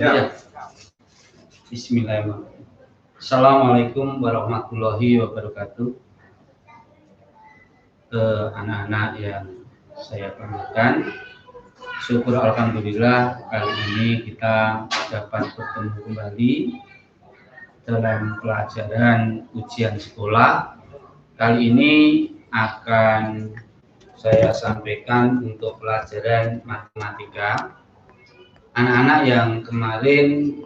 Ya. Bismillahirrahmanirrahim. Assalamualaikum warahmatullahi wabarakatuh. Anak-anak yang saya banggakan, syukur alhamdulillah kali ini kita dapat bertemu kembali dalam pelajaran ujian sekolah. Kali ini akan saya sampaikan untuk pelajaran matematika. Anak-anak yang kemarin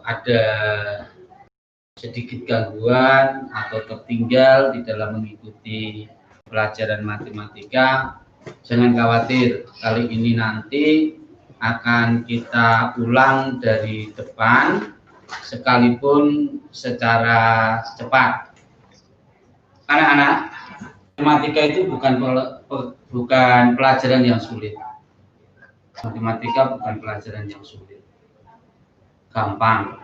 ada sedikit gangguan atau tertinggal di dalam mengikuti pelajaran matematika, jangan khawatir. Kali ini nanti akan kita ulang dari depan, sekalipun secara cepat. Anak-anak, matematika itu bukan pelajaran yang sulit. Matematika bukan pelajaran yang sulit, gampang,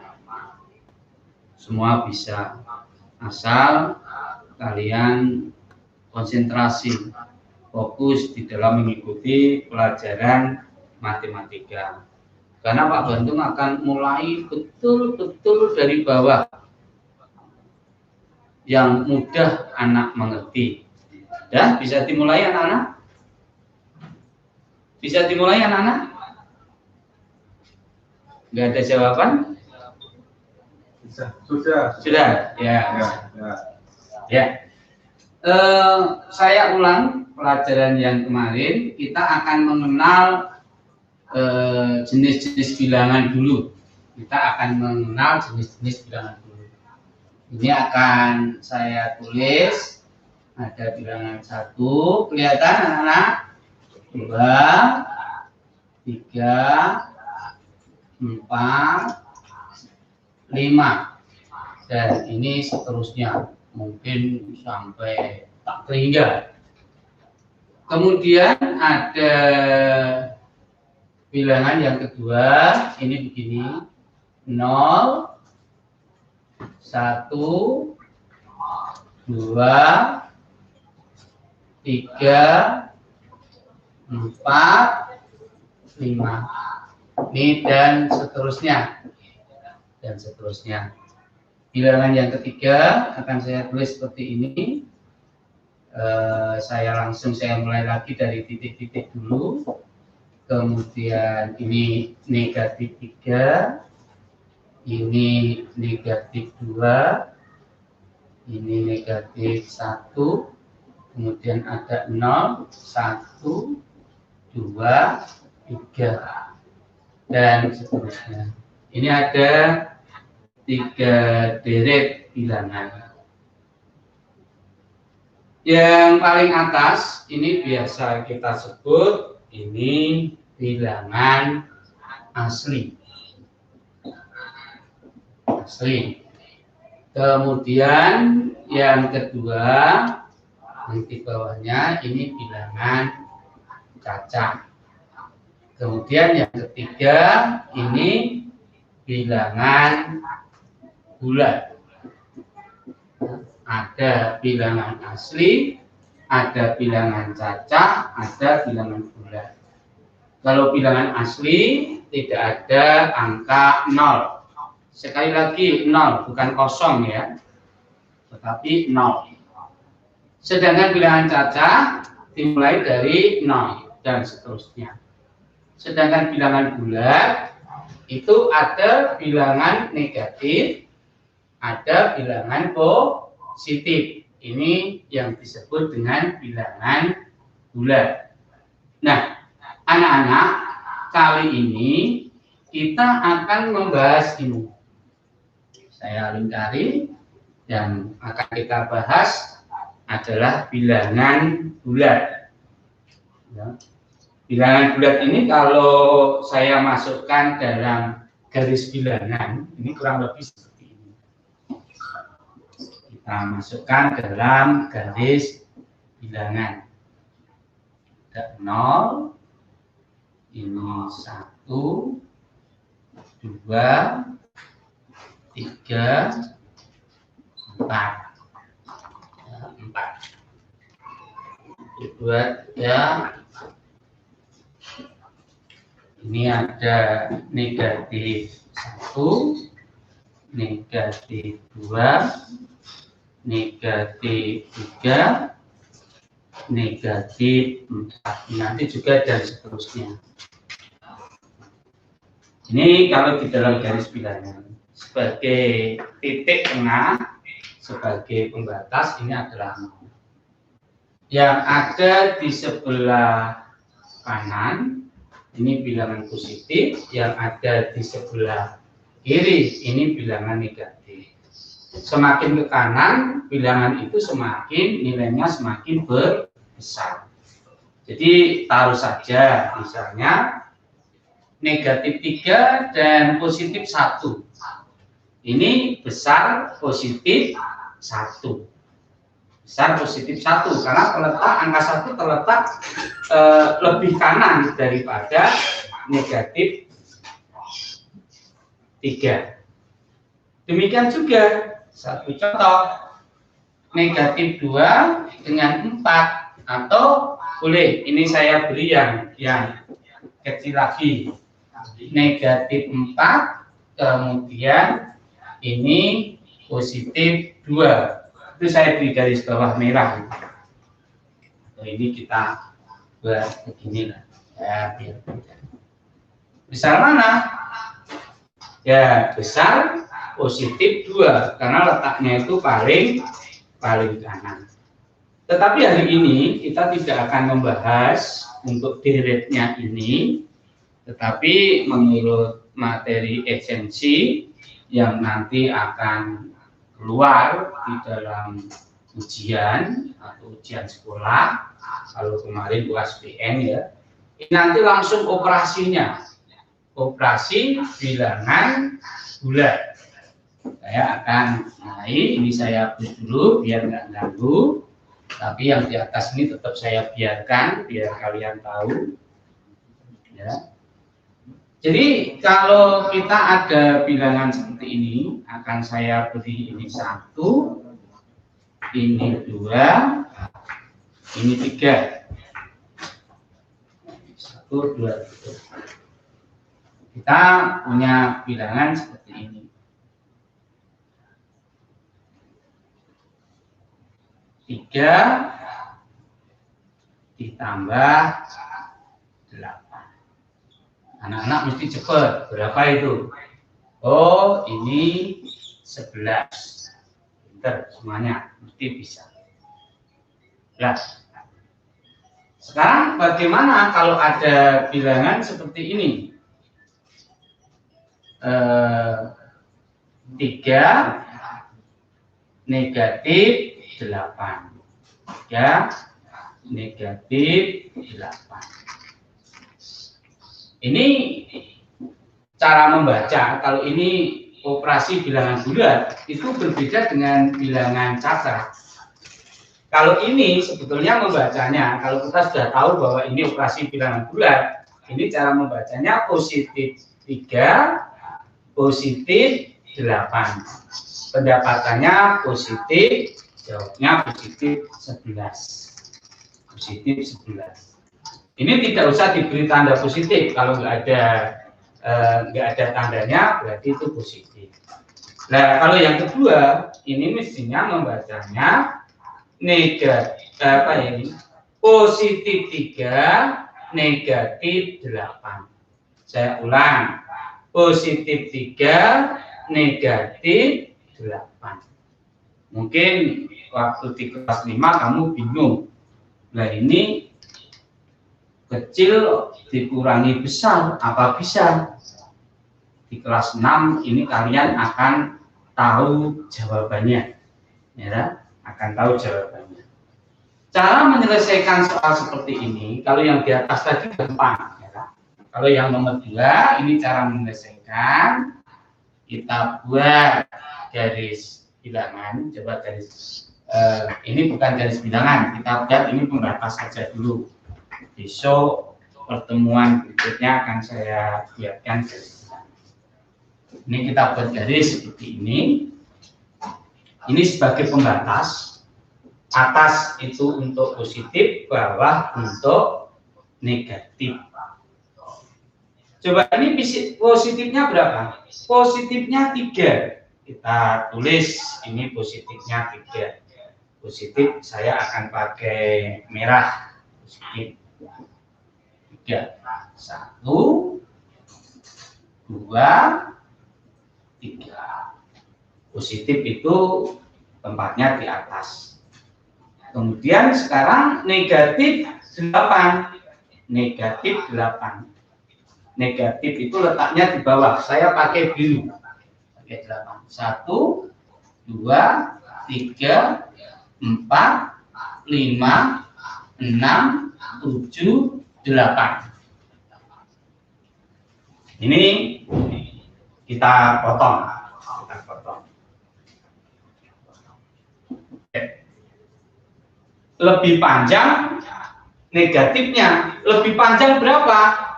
semua bisa, asal kalian konsentrasi, fokus di dalam mengikuti pelajaran matematika. Karena Pak Bantung akan mulai betul-betul dari bawah, yang mudah anak mengerti. Ya, bisa dimulai anak-anak? Bisa dimulai anak-anak? Nggak ada jawaban? Sudah. Ya. Saya ulang pelajaran yang kemarin. Kita akan mengenal jenis-jenis bilangan dulu. Kita akan mengenal jenis-jenis bilangan dulu. Ini akan saya tulis. Ada bilangan 1, kelihatan anak-anak? 2, 3, 4, 5, dan ini seterusnya, mungkin sampai tak terhingga. Kemudian ada bilangan yang kedua, ini begini: 0, 1, 2, 3, 4, 5. Ini dan seterusnya. Bilangan yang ketiga akan saya tulis seperti ini. Saya mulai lagi dari titik-titik dulu. Kemudian ini negatif 3, ini negatif 2, ini negatif 1, kemudian ada 0, 1, 2, 3, dan seterusnya. Ini ada 3 deret bilangan. Yang paling atas ini biasa kita sebut ini bilangan asli. Kemudian yang kedua, di bawahnya ini bilangan cacat. Kemudian yang ketiga ini bilangan bulat. Ada bilangan asli, ada bilangan cacat, ada bilangan bulat. Kalau bilangan asli tidak ada angka 0. Sekali lagi 0, bukan kosong ya, tetapi 0. Sedangkan bilangan cacat dimulai dari 0 dan seterusnya. Sedangkan bilangan bulat itu ada bilangan negatif, ada bilangan positif. Ini yang disebut dengan bilangan bulat. Nah, anak-anak, kali ini kita akan membahas ini. Saya lingkari, yang akan kita bahas adalah bilangan bulat. Ya. Bilangan bulat ini kalau saya masukkan dalam garis bilangan, ini kurang lebih seperti ini. Kita masukkan dalam garis bilangan. Ada 0, ini 1, 2, 3, 4. 2, 3, Ini ada negatif 1, negatif 2, negatif 3, negatif 4. Nanti juga dan seterusnya. Ini kalau di dalam garis bilangan sebagai titik tengah, sebagai pembatas, ini adalah 0. Yang ada di sebelah kanan ini bilangan positif, yang ada di sebelah kiri ini bilangan negatif. Semakin ke kanan, bilangan itu semakin nilainya semakin besar. Jadi taruh saja misalnya negatif 3 dan positif 1. Ini besar positif 1. Besar positif 1 karena terletak angka 1 terletak lebih kanan daripada negatif 3. Demikian juga satu contoh negatif 2 dengan 4, atau boleh ini saya beri yang kecil lagi, negatif 4 kemudian ini positif 2, itu saya beri garis bawah merah. Ini kita buat begini lah ya, biar besar mana ya, besar positif 2 karena letaknya itu paling kanan. Tetapi hari ini kita tidak akan membahas untuk deretnya ini, tetapi menurut materi esensi yang nanti akan keluar di dalam ujian atau ujian sekolah, kalau kemarin UASBN ya, ini nanti langsung operasinya, operasi bilangan bulat. Saya akan ini saya hapus dulu biar nggak ganggu, tapi yang di atas ini tetap saya biarkan biar kalian tahu ya. Jadi kalau kita ada bilangan seperti ini, akan saya beri ini 1, ini 2, ini 3. 1, 2, 3. Kita punya bilangan seperti ini. 3 ditambah 8. Anak-anak mesti cepat. Berapa itu? Oh, ini 11. Pinter semuanya, mesti bisa. Nah, sekarang bagaimana kalau ada bilangan seperti ini? 3 negatif 8. 3 negatif 8. Ini cara membaca. Kalau ini operasi bilangan bulat itu berbeda dengan bilangan cacat. Kalau ini sebetulnya membacanya, kalau kita sudah tahu bahwa ini operasi bilangan bulat, ini cara membacanya positif 3, positif 8. Pendapatannya positif, jawabnya positif 11. Positif 11. Ini tidak usah diberi tanda positif. Kalau nggak ada tandanya, berarti itu positif. Nah, kalau yang kedua, ini mestinya membacanya positif 3, negatif 8. Saya ulang, positif 3, negatif 8. Mungkin waktu di kelas 5 kamu bingung. Nah, ini kecil dikurangi besar, apa bisa? Di kelas 6 ini kalian akan tahu jawabannya. Ya, akan tahu jawabannya. Cara menyelesaikan soal seperti ini, kalau yang di atas tadi gampang. Ya. Kalau yang nomor 2, ini cara menyelesaikan. Kita buat garis bilangan, coba garis ini bukan garis bilangan, kita buat ini pembatas saja dulu. Besok pertemuan berikutnya akan saya buatkan garis bilangan. Ini kita buat garis seperti ini. Ini sebagai pembatas. Atas itu untuk positif, bawah untuk negatif. Coba ini positifnya berapa? Positifnya 3. Kita tulis ini positifnya 3. Positif saya akan pakai merah. Positif 3. 1, 2, 3. Positif itu tempatnya di atas. Kemudian sekarang negatif 8. Negatif 8. Negatif itu letaknya di bawah. Saya pakai biru. Pakai 8. 1, 2, 3, 4, 5, 6, 7, 8. Ini kita potong. Kita potong. Lebih panjang negatifnya. Lebih panjang berapa?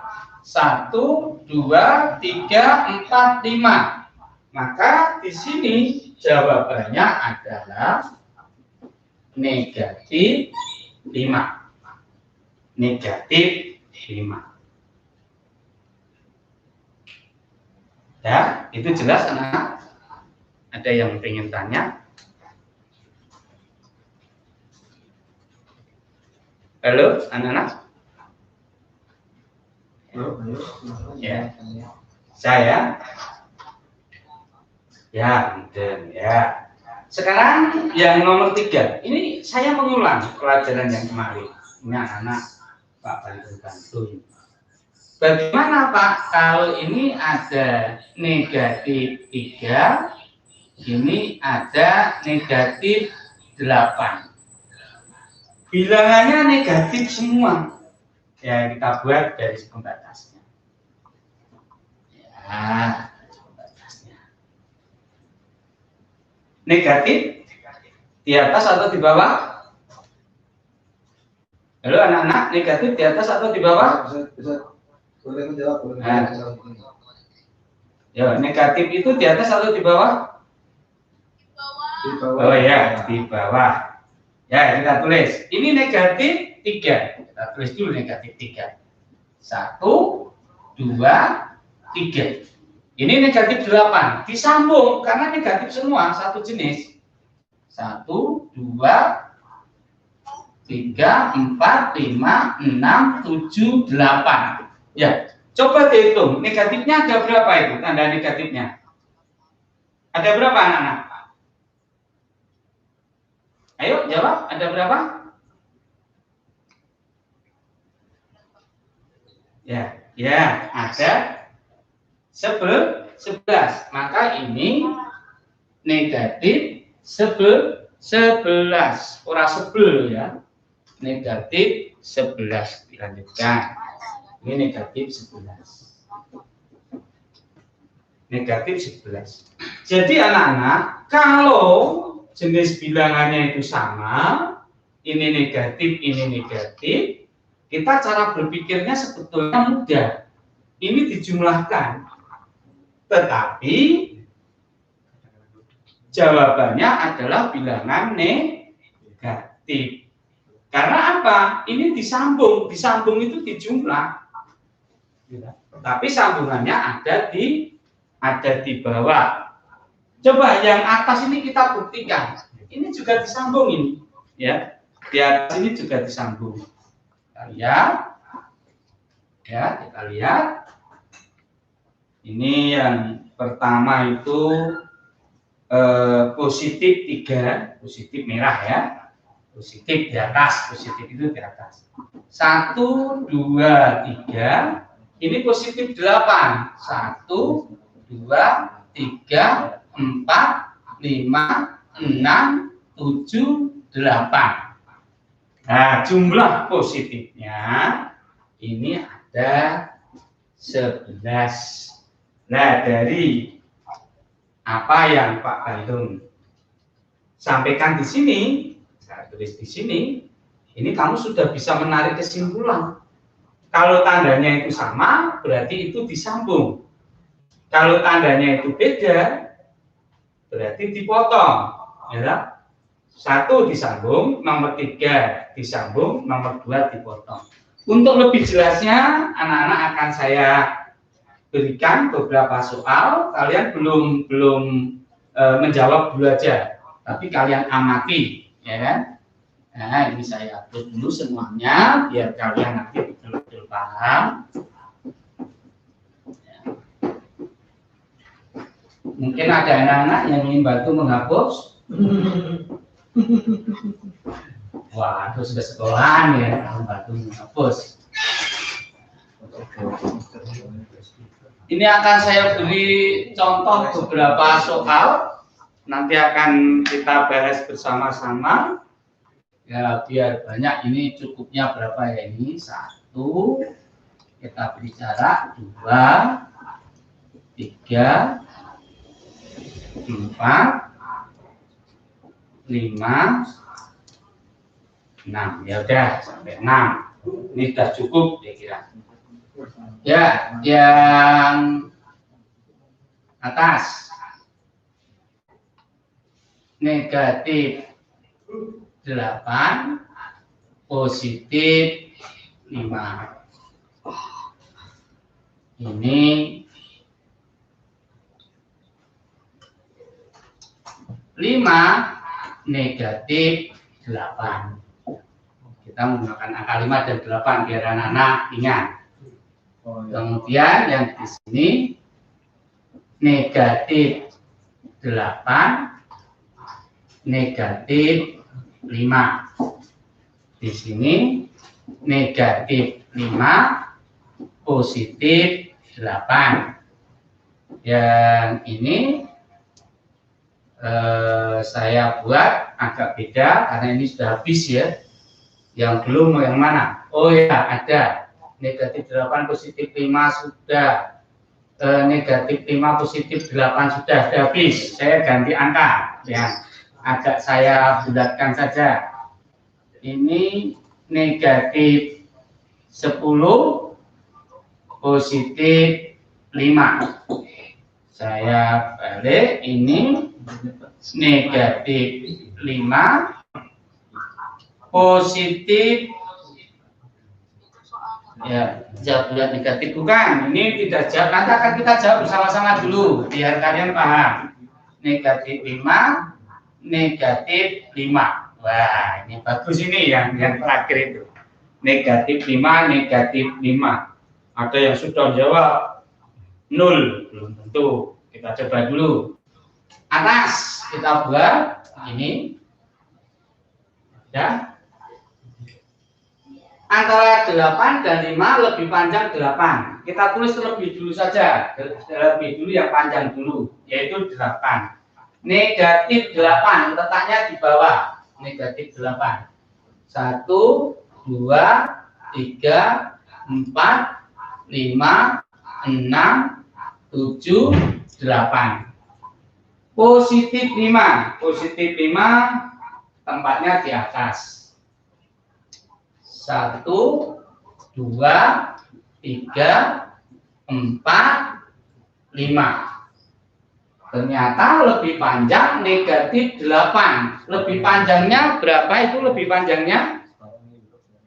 1, 2, 3, 4, 5. Maka di sini jawabannya adalah negatif 5. Negatif 5. Ya, itu jelas anak-anak? Ada yang ingin tanya? Halo, anak-anak? Ya, saya. Ya, dan ya. Sekarang yang nomor 3. Ini saya mengulang pelajaran yang kemarin. Ini anak-anak Pak Bantu. Bagaimana Pak kalau ini ada negatif 3, ini ada negatif 8. Bilangannya negatif semua. Ya, kita buat garis pembatasnya. Ya, pembatasnya. Negatif di atas atau di bawah? Halo anak-anak, negatif di atas atau di bawah? Boleh menjawab, boleh. Ya, negatif itu di atas atau di bawah? Di bawah. Oh ya, di bawah. Ya, kita tulis. Ini negatif 3. Kita tulis dulu negatif 3. 1, 2, 3. Ini negatif 8. Disambung karena negatif semua, satu jenis. 1, 2, 3, 4, 5, 6, 7, 8. Ya, coba dihitung. Negatifnya ada berapa itu? Tanda negatifnya. Ada berapa anak-anak? Ayo jawab, ada berapa? Ya, ada 11. Maka ini negatif 11. Ora sebel ya. Negatif 11. Dilanjutkan. Ini negatif 11. Negatif 11. Jadi anak-anak, kalau jenis bilangannya itu sama, ini negatif, kita cara berpikirnya sebetulnya mudah. Ini dijumlahkan. Tetapi jawabannya adalah bilangan negatif. Karena apa? Ini disambung. Disambung itu dijumlah. Tapi sambungannya ada di bawah. Coba yang atas ini kita buktikan. Ini juga disambung ini, ya. Di atas ini juga disambung. Kita lihat, ya, kita lihat. Ini yang pertama itu positif 3, positif merah ya. Positif di atas, positif itu di atas. 1, 2, 3. Ini positif 8. 1, 2, 3, 4, 5, 6, 7, 8. Nah, jumlah positifnya ini ada 11. Nah, dari apa yang Pak Bandung sampaikan di sini, saya tulis di sini, ini kamu sudah bisa menarik kesimpulan. Kalau tandanya itu sama, berarti itu disambung. Kalau tandanya itu beda, berarti dipotong. Ya. 1 disambung, nomor 3 disambung, nomor 2 dipotong. Untuk lebih jelasnya, anak-anak akan saya berikan beberapa soal, kalian belum menjawab dulu aja, tapi kalian amati, ya kan? Nah, ini saya upload dulu semuanya biar kalian nanti betul-betul paham. Mungkin ada anak-anak yang ingin bantu menghapus. Wah, itu sudah sekolahan ya, bantu menghapus. Ini akan saya beri contoh beberapa soal, nanti akan kita bahas bersama-sama. Ya, biar banyak. Ini cukupnya berapa ya ini? 1, kita beri jarak 2, 3, 4, 5, 6. Ya udah sampai 6. Ini sudah cukup ya kira. Ya, yang atas negatif 8, positif 5. Ini negatif 8. Kita menggunakan angka 5 dan 8 biar anak-anak ingat. Kemudian yang di sini negatif 8, negatif 5. Di sini negatif 5, positif 8. Yang ini saya buat agak beda karena ini sudah habis ya. Yang belum yang mana? Oh ya, ada negatif 8 positif 5 sudah, negatif 5 positif 8 sudah habis. Saya ganti angka ya, agak saya bulatkan saja. Ini negatif 10 positif 5. Saya balik, ini negatif 5 positif, ya jawab bulat negatif bukan, ini tidak jawab, nanti akan kita jawab bersama-sama dulu biar kalian paham. Negatif 5, negatif 5. Wah, ini bagus ini yang terakhir itu. Negatif 5, negatif 5. Ada yang sudah jawab 0, belum tentu. Kita coba dulu. Atas kita buat ini. Ya. Antara 8 dan 5 lebih panjang 8. Kita tulis terlebih dulu saja. Terlebih dulu yang panjang dulu, yaitu 8. Negatif 8, letaknya di bawah. Negatif 8. 1, 2, 3, 4, 5, 6, 7, 8. Positif 5. Positif 5 tempatnya di atas. 1, 2, 3, 4, 5. Ternyata lebih panjang negatif 8. Lebih panjangnya berapa itu lebih panjangnya?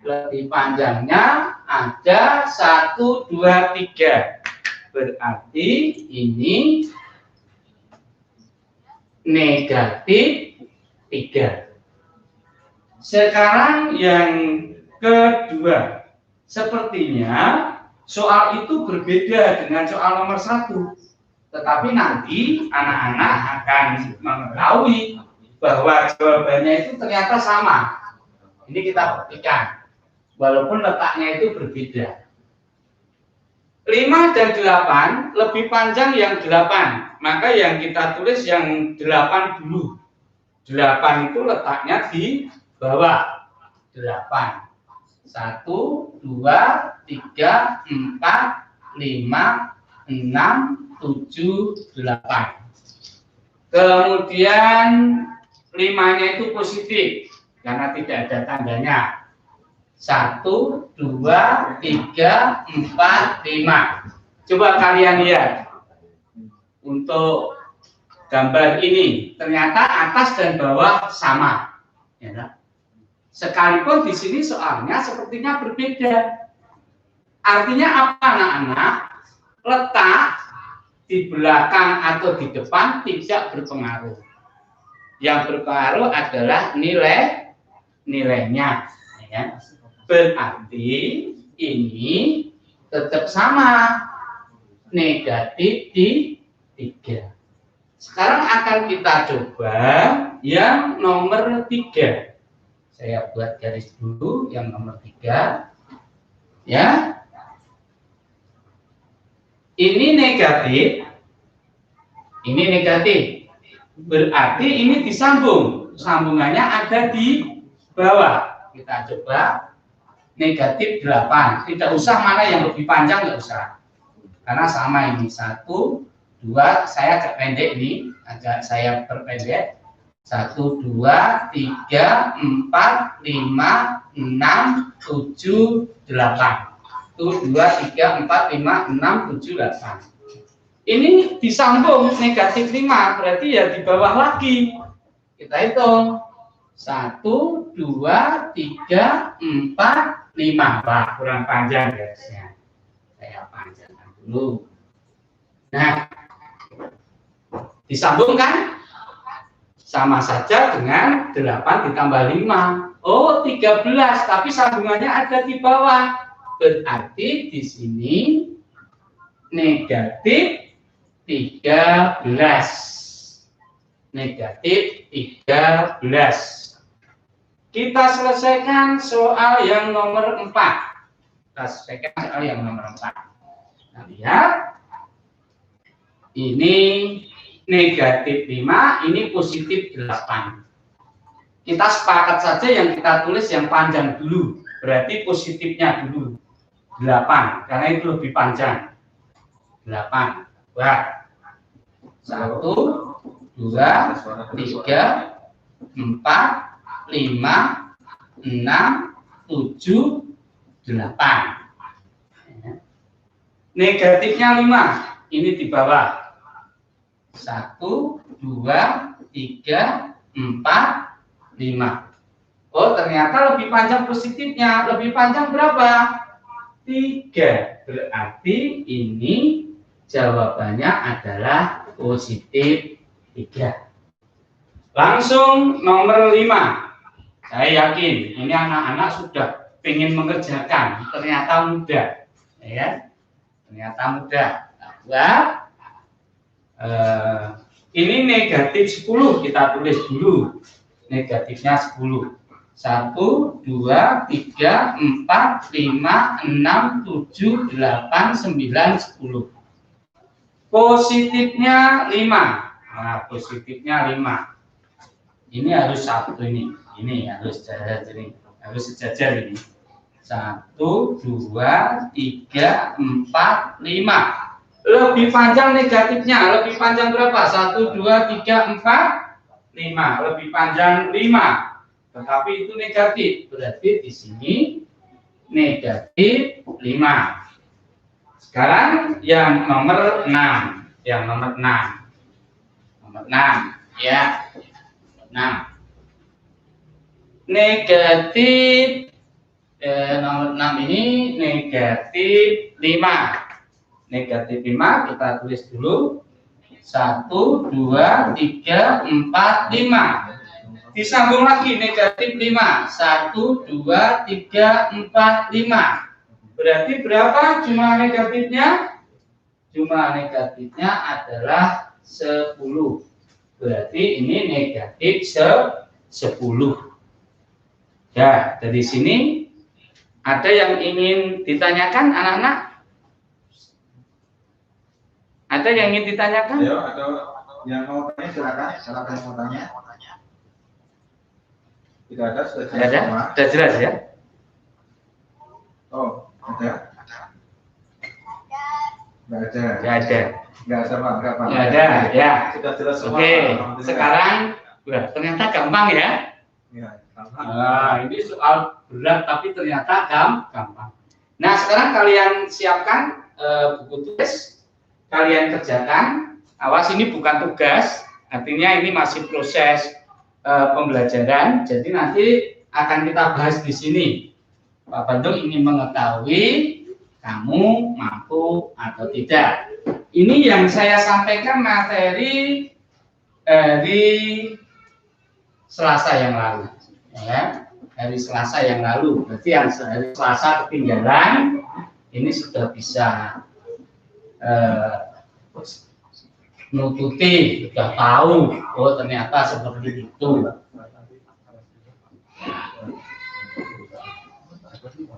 Lebih panjangnya ada 1, 2, 3. Berarti ini negatif 3. Sekarang yang kedua, sepertinya soal itu berbeda dengan soal nomor 1. Tetapi nanti anak-anak akan mengetahui bahwa jawabannya itu ternyata sama. Ini kita buktikan, walaupun letaknya itu berbeda. 5 dan 8 lebih panjang yang 8, maka yang kita tulis yang 8 dulu. 8 itu letaknya di bawah. 8. 1, 2, 3, 4, 5, 6, 7, 8. Kemudian 5-nya itu positif karena tidak ada tandanya. 1, 2, 3, 4, 5. Coba kalian lihat untuk gambar ini, ternyata atas dan bawah sama. Ya, sekalipun di sini soalnya sepertinya berbeda. Artinya apa anak-anak? letak di belakang atau di depan tidak berpengaruh. Yang berpengaruh adalah nilainya. Ya. Berarti ini tetap sama, negatif di 3. Sekarang akan kita coba yang nomor 3. Saya buat garis dulu yang nomor 3. Ya. Ini negatif. Ini negatif. Berarti ini disambung. Sambungannya ada di bawah. Kita coba negatif 8. Tidak usah mana yang lebih panjang, nggak usah. Karena sama ini. 1, 2, saya agak pendek ini. Agak saya perpendek. 1, 2, 3, 4, 5, 6, 7, 8. 1, 2, 3, 4, 5, 6, 7, 8. Ini disambung negatif 5, berarti ya di bawah lagi. Kita hitung. 1, 2, 3, 4, 5. Wah, kurang panjang garisnya. Saya panjangkan dulu. Nah, disambung kan? Sama saja dengan 8 ditambah 5. Oh, 13, tapi sambungannya ada di bawah. Berarti di sini negatif 13. Negatif 13. Kita selesaikan soal yang nomor 4. Kita selesaikan soal yang nomor 4. Nah, lihat. Ini negatif 5, ini positif 8. Kita sepakat saja yang kita tulis yang panjang dulu. Berarti positifnya dulu. 8, karena itu lebih panjang. 8. Wah. 1, 2, 3, 4, 5, 6, 7, 8. Negatifnya 5. Ini di bawah. 1, 2, 3, 4, 5. Oh, ternyata lebih panjang positifnya. Lebih panjang berapa? 3. Berarti ini jawabannya adalah positif 3. Langsung nomor 5. Saya yakin ini anak-anak sudah ingin mengerjakan. Ternyata mudah. Ya, ternyata mudah. Nah, ini negatif 10. Kita tulis dulu. Negatifnya 10. 1, 2, 3, 4, 5, 6, 7, 8, 9, 10. Positifnya 5. Nah, positifnya 5. Ini harus satu ini. Ini harus sejajar ini. Harus sejajar ini. 1, 2, 3, 4, 5. Lebih panjang negatifnya. Lebih panjang berapa? 1, 2, 3, 4, 5. Lebih panjang 5. Tetapi itu negatif, berarti di sini negatif 5. Sekarang yang nomor 6, yang nomor 6, nomor 6, ya, 6. Negatif nomor 6 ini negatif 5. Negatif 5 kita tulis dulu. 1, 2, 3, 4, 5. Disambung lagi negatif 5. 1, 2, 3, 4, 5. Berarti berapa jumlah negatifnya? Jumlah negatifnya adalah 10. Berarti ini negatif 10. Ya, dari sini ada yang ingin ditanyakan anak-anak? Ada yang ingin ditanyakan? Ayo, ada yang mau tanya silakan. Silakan yang mau tanya. Tidak ada, sudah jelas semua. Sudah jelas ya? Oh, ada? Nggak ada. Nggak ada. Nggak ada, Pak. Nggak ada, ya. Sudah jelas semua. Oke, sekarang, wah, ternyata gampang ya? Ya, gampang. Nah, ini soal berat tapi ternyata gampang. Nah, sekarang kalian siapkan buku tulis, kalian kerjakan. Awas, ini bukan tugas, artinya ini masih proses pembelajaran. Jadi nanti akan kita bahas di sini. Pak Bandung ingin mengetahui kamu mampu atau tidak. Ini yang saya sampaikan materi di Selasa yang lalu, ya, hari Selasa yang lalu. Berarti yang hari Selasa ketinggalan, ini sudah bisa nututi, sudah tahu, oh ternyata seperti itu.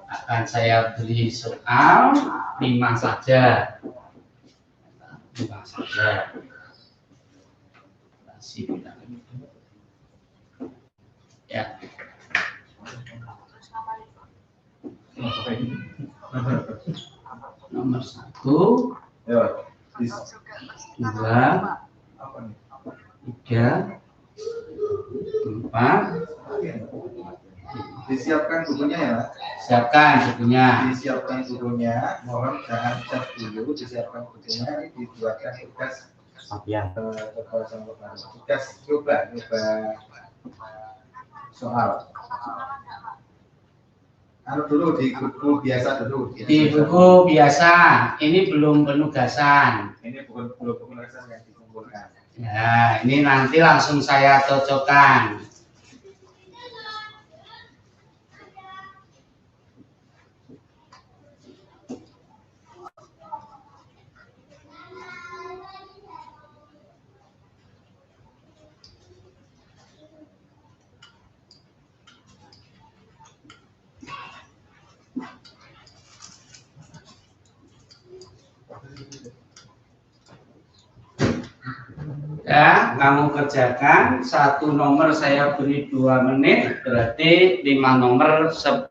Akan saya beri soal 5 saja, 5 saja. Ya. Nomor 1, 2, 3, 4. Disiapkan bukunya ya. Siapkan bukunya. Disiapkan bukunya. Mohon jangan cat dulu. Disiapkan bukunya. Ini dibuatkan tugas. Tugas coba soal. Dulu di buku biasa dulu. Di buku biasa. Ini belum penugasan. Ini belum penugasan yang dikumpulkan. Ya, ini nanti langsung saya cocokkan. Ya, kamu kerjakan satu nomor saya beri 2 menit, berarti 5 nomor 10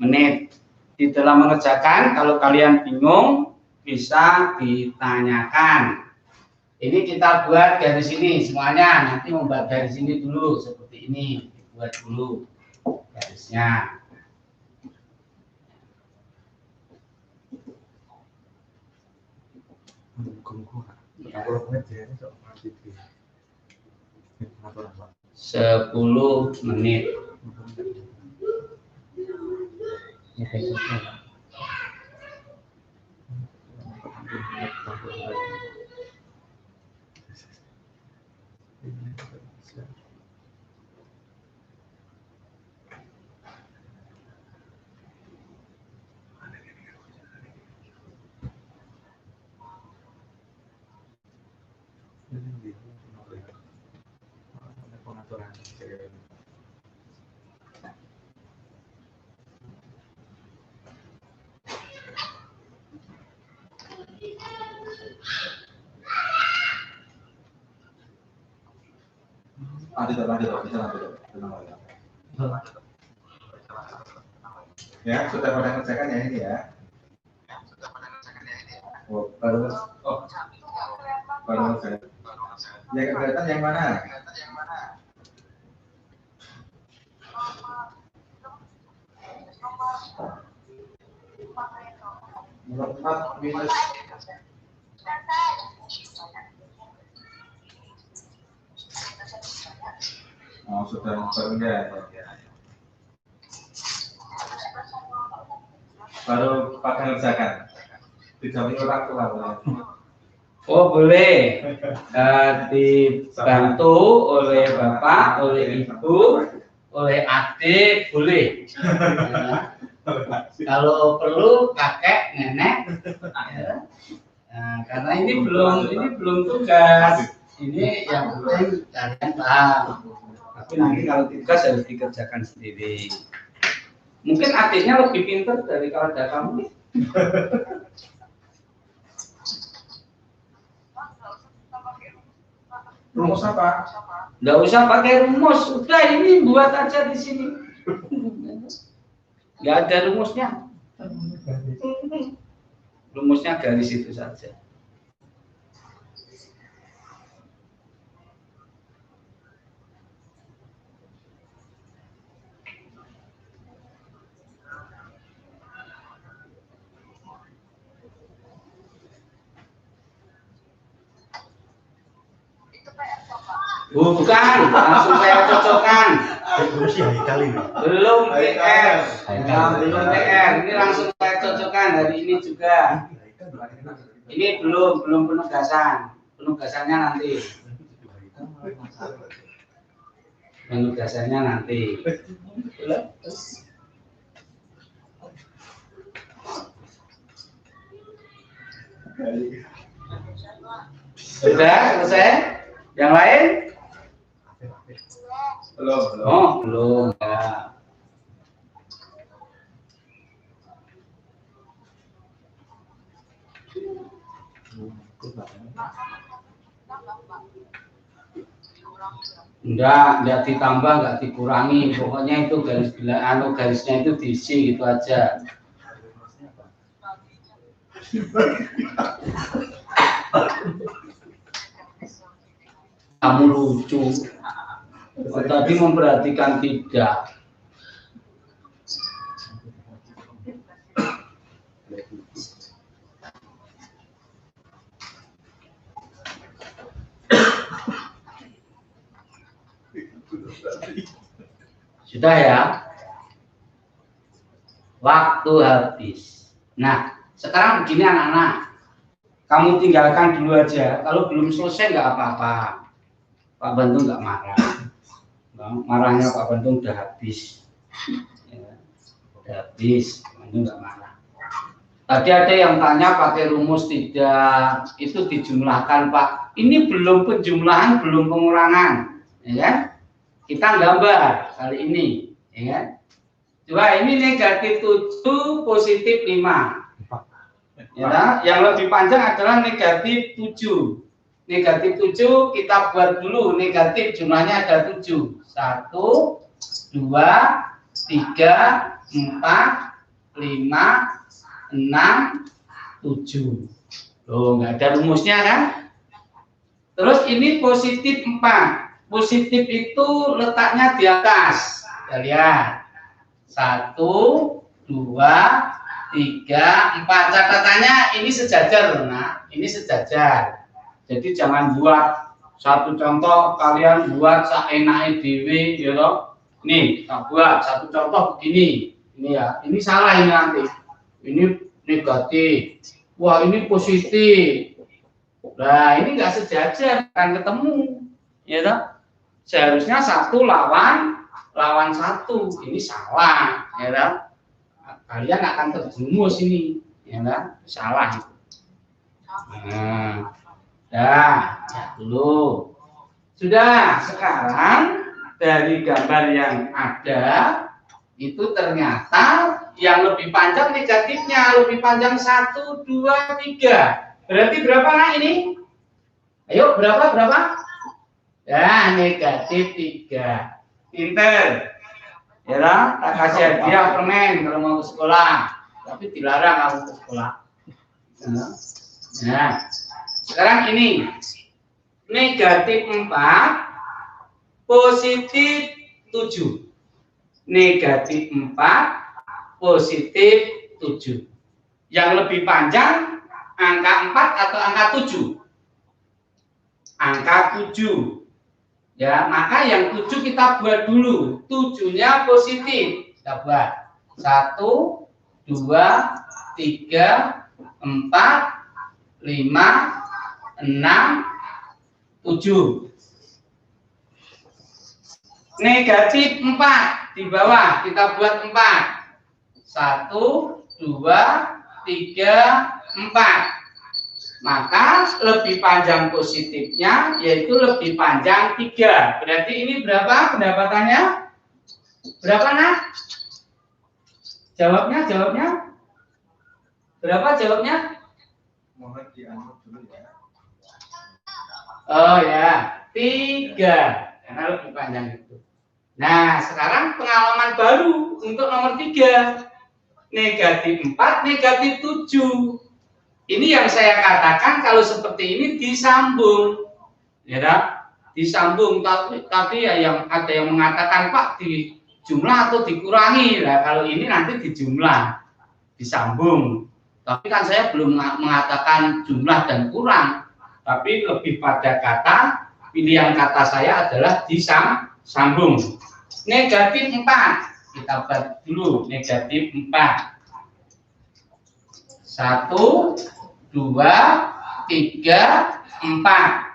menit. Di dalam mengerjakan, kalau kalian bingung bisa ditanyakan. Ini kita buat dari sini semuanya, nanti membuat dari sini dulu seperti ini, dibuat dulu garisnya. Ya. 10 menit. Ya, sudah pada mengerjakan ya ini ya. Baru mengerjakan. Yang kelihatan yang mana? Nomor 4 minus. Oh, sudah enggak. Baru pakai ngerjakan. Didampingi orang tua. Oh boleh, dibantu oleh bapak, oleh ibu, oleh adik, boleh. Kalau perlu kakek, nenek. Nah, karena ini belum tugas. Ini yang penting kalian paham. Tapi nanti kalau tugas harus dikerjakan sendiri. Mungkin adiknya lebih pintar dari kalau ada kamu. Rumus apa? Nggak usah pakai rumus, udah ini buat aja di sini. Nggak ada rumusnya. Rumusnya garis itu saja. Bukan, langsung saya cocokkan. Belum PR. Belum PR. Ini langsung saya cocokkan. dilakukan hari ini juga. Ini belum penugasan. Penugasannya nanti. Penugasannya nanti. Sudah selesai? Yang lain? Belum. Oh, belum. Ya. Enggak ditambah, enggak dikurangi. Pokoknya itu garisnya itu diisi gitu aja. Kamu lucu. Tadi memperhatikan tidak. Sudah ya? Waktu habis. Nah, sekarang begini anak-anak. Kamu tinggalkan dulu aja. Kalau belum selesai nggak apa-apa. Pak Bantung nggak marah. Marahnya Pak Bantung udah habis. Ya, udah habis. Pak Bantung nggak marah. Tadi ada yang tanya pakai rumus tidak. Itu dijumlahkan Pak. Ini belum penjumlahan, belum pengurangan. Ya kan? Kita gambar kali ini. Ya kan? Coba ini negatif 7, positif 5. Ya, yang lebih panjang adalah negatif 7. Negatif 7 kita buat dulu negatif, jumlahnya ada 7. 1, 2, 3, 4, 5, 6, 7. Loh, nggak ada rumusnya kan? Terus ini positif 4. Positif itu letaknya di atas. Kita lihat. 1, 2, 3, 4. Catatannya ini sejajar, nah, ini sejajar. Jadi jangan buat satu contoh kalian buat seenake dhewe ya toh. Nih, kita buat satu contoh begini. Ini ya, ini salah ini nanti. Ini negatif. Wah, ini positif. Nah, ini enggak sejajar, akan ketemu. Ya toh? Seharusnya 1 lawan 1. Ini salah, ya toh? Kalian akan terjerumus ini, ya kan? Salah itu. Nah, ya dulu. Sudah, sekarang dari gambar yang ada itu ternyata yang lebih panjang negatifnya, lebih panjang 1, 2, 3. Berarti berapa nah ini? Ayo, berapa? Ya, negatif 3. Pinter. Ya lah, tak kasih hadiah permen kalau mau ke sekolah, tapi dilarang kamu ke sekolah. Nah, sekarang ini negatif 4, positif 7. Negatif 4, positif 7. Yang lebih panjang angka 4 atau angka 7? Angka 7. Ya, maka yang 7 kita buat dulu. 7-nya positif. Kita buat. 1, 2, 3, 4, 5, 6, 7. Negatif 4 di bawah kita buat 4. 1, 2, 3, 4. Maka lebih panjang positifnya yaitu lebih panjang 3. Berarti ini berapa pendapatannya? Berapa nah? Jawabnya? Berapa jawabnya? Mohon diangkat dulu ya. Oh ya, 3. Karena lebih panjang itu. Nah, sekarang pengalaman baru untuk nomor 3. Negatif 4, negatif 7. Ini yang saya katakan kalau seperti ini disambung, ya dah, disambung. Tapi ya yang ada yang mengatakan Pak dijumlah atau dikurangi. Nah, kalau ini nanti dijumlah, disambung. Tapi kan saya belum mengatakan jumlah dan kurang. Tapi lebih pada kata pilihan kata saya adalah disambung. Negatif 4 kita buat dulu negatif 4. 1, 2, 3, 4.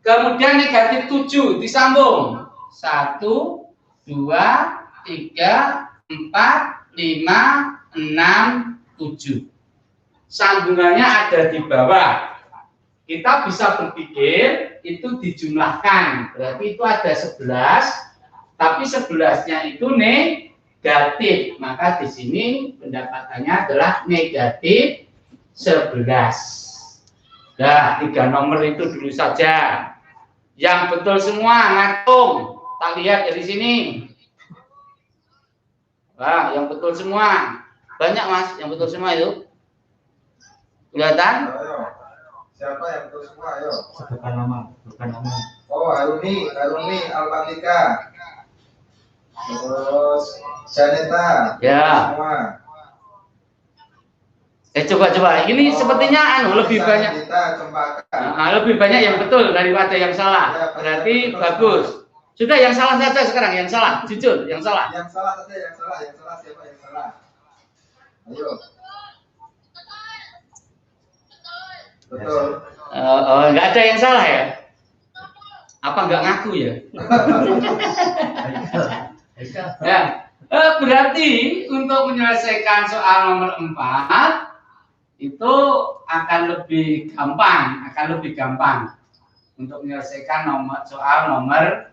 Kemudian negatif 7 disambung. 1, 2, 3, 4, 5, 6, 7. Sambungannya ada di bawah. Kita bisa berpikir itu dijumlahkan. Berarti itu ada 11, tapi 11-nya itu negatif. Maka di sini pendapatannya adalah negatif 11. Nah, 3 nomor itu dulu saja. Yang betul semua ngatung. Kita lihat dari sini. Wah, yang betul semua. Banyak Mas, yang betul semua itu. Kelihatan? Ayo. Siapa yang betul semua? Ayo. Bukan nama, bukan nama. Oh, Haruni Almatika. Terus Janeta. Ya. Semua. Coba. Ini sepertinya lebih banyak. Kita Cempaka. Lebih banyak yang betul daripada yang salah. Ya, Berarti betul, bagus. Sudah yang salah saja sekarang, yang salah. Jujur, yang salah. Yang salah saja, yang salah siapa yang salah? Ayo. Betul. Nggak ada yang salah ya? Apa nggak ngaku ya? Ya. Berarti untuk menyelesaikan soal nomor 4 itu akan lebih gampang untuk menyelesaikan soal nomor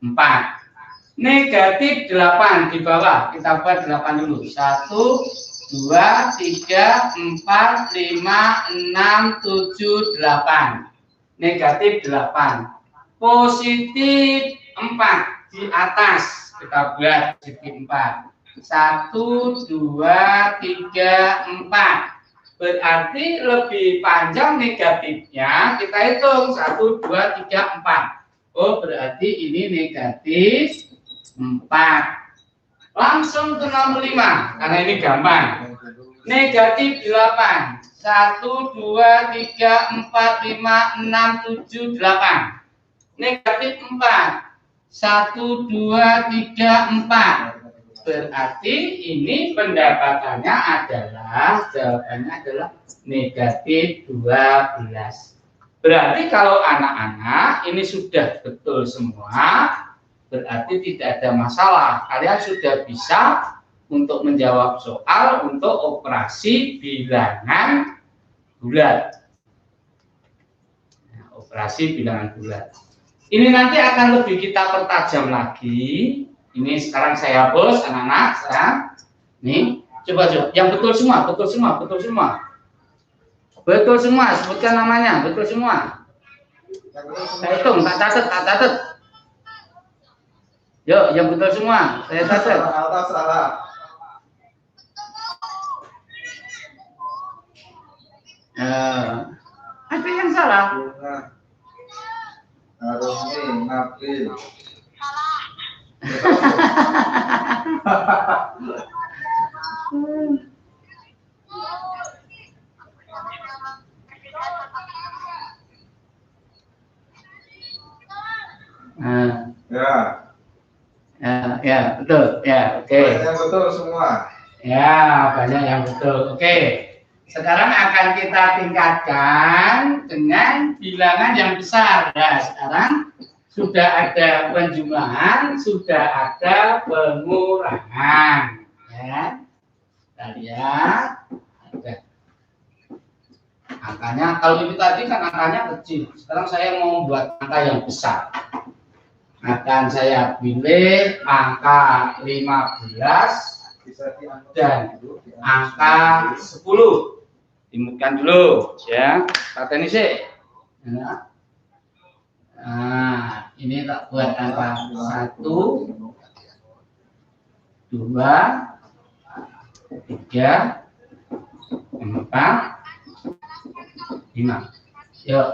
4. Negatif 8 di bawah, kita buat 8 dulu. 1, 2, 3, 4, 5, 6, 7, 8. Negatif 8. Positif 4 di atas, kita buat positif 4. 1, 2, 3, 4. Berarti lebih panjang negatifnya, kita hitung 1, 2, 3, 4. Oh, berarti ini negatif 4. Langsung ke nomor 5, karena ini gampang. Negatif 8. 1, 2, 3, 4, 5, 6, 7, 8. Negatif 4. 1, 2, 3, 4. Berarti ini pendapatannya adalah, jawabannya adalah negatif 12. Berarti kalau anak-anak ini sudah betul semua, berarti tidak ada masalah. Kalian sudah bisa untuk menjawab soal untuk operasi bilangan bulat. Nah, operasi bilangan bulat. Ini nanti akan lebih kita pertajam lagi. Ini sekarang saya hapus anak-anak. Sekarang, nih, coba. Yang betul semua. Betul semua, sebutkan namanya. Betul semua. Saya hitung, tak catat. Yuk, yang betul semua. Saya catat. Salah. Ada yang salah. Harusnya Nabil. Ya, betul. Ya, oke. Banyak yang betul semua. Ya, banyak yang betul. Oke. Sekarang akan kita tingkatkan dengan bilangan yang besar. Nah, sekarang sudah ada penjumlahan, sudah ada pengurangan. Ya. Kita lihat. Ada. Angkanya, kalau itu tadi kan angkanya kecil. Sekarang saya mau membuat angka yang besar. Akan saya pilih angka 15 dan angka 10. Dimutkan dulu ya. Kata ini sih. Ya. Nah, ini tak buat angka 1, 2, 3, 4, 5. Yuk.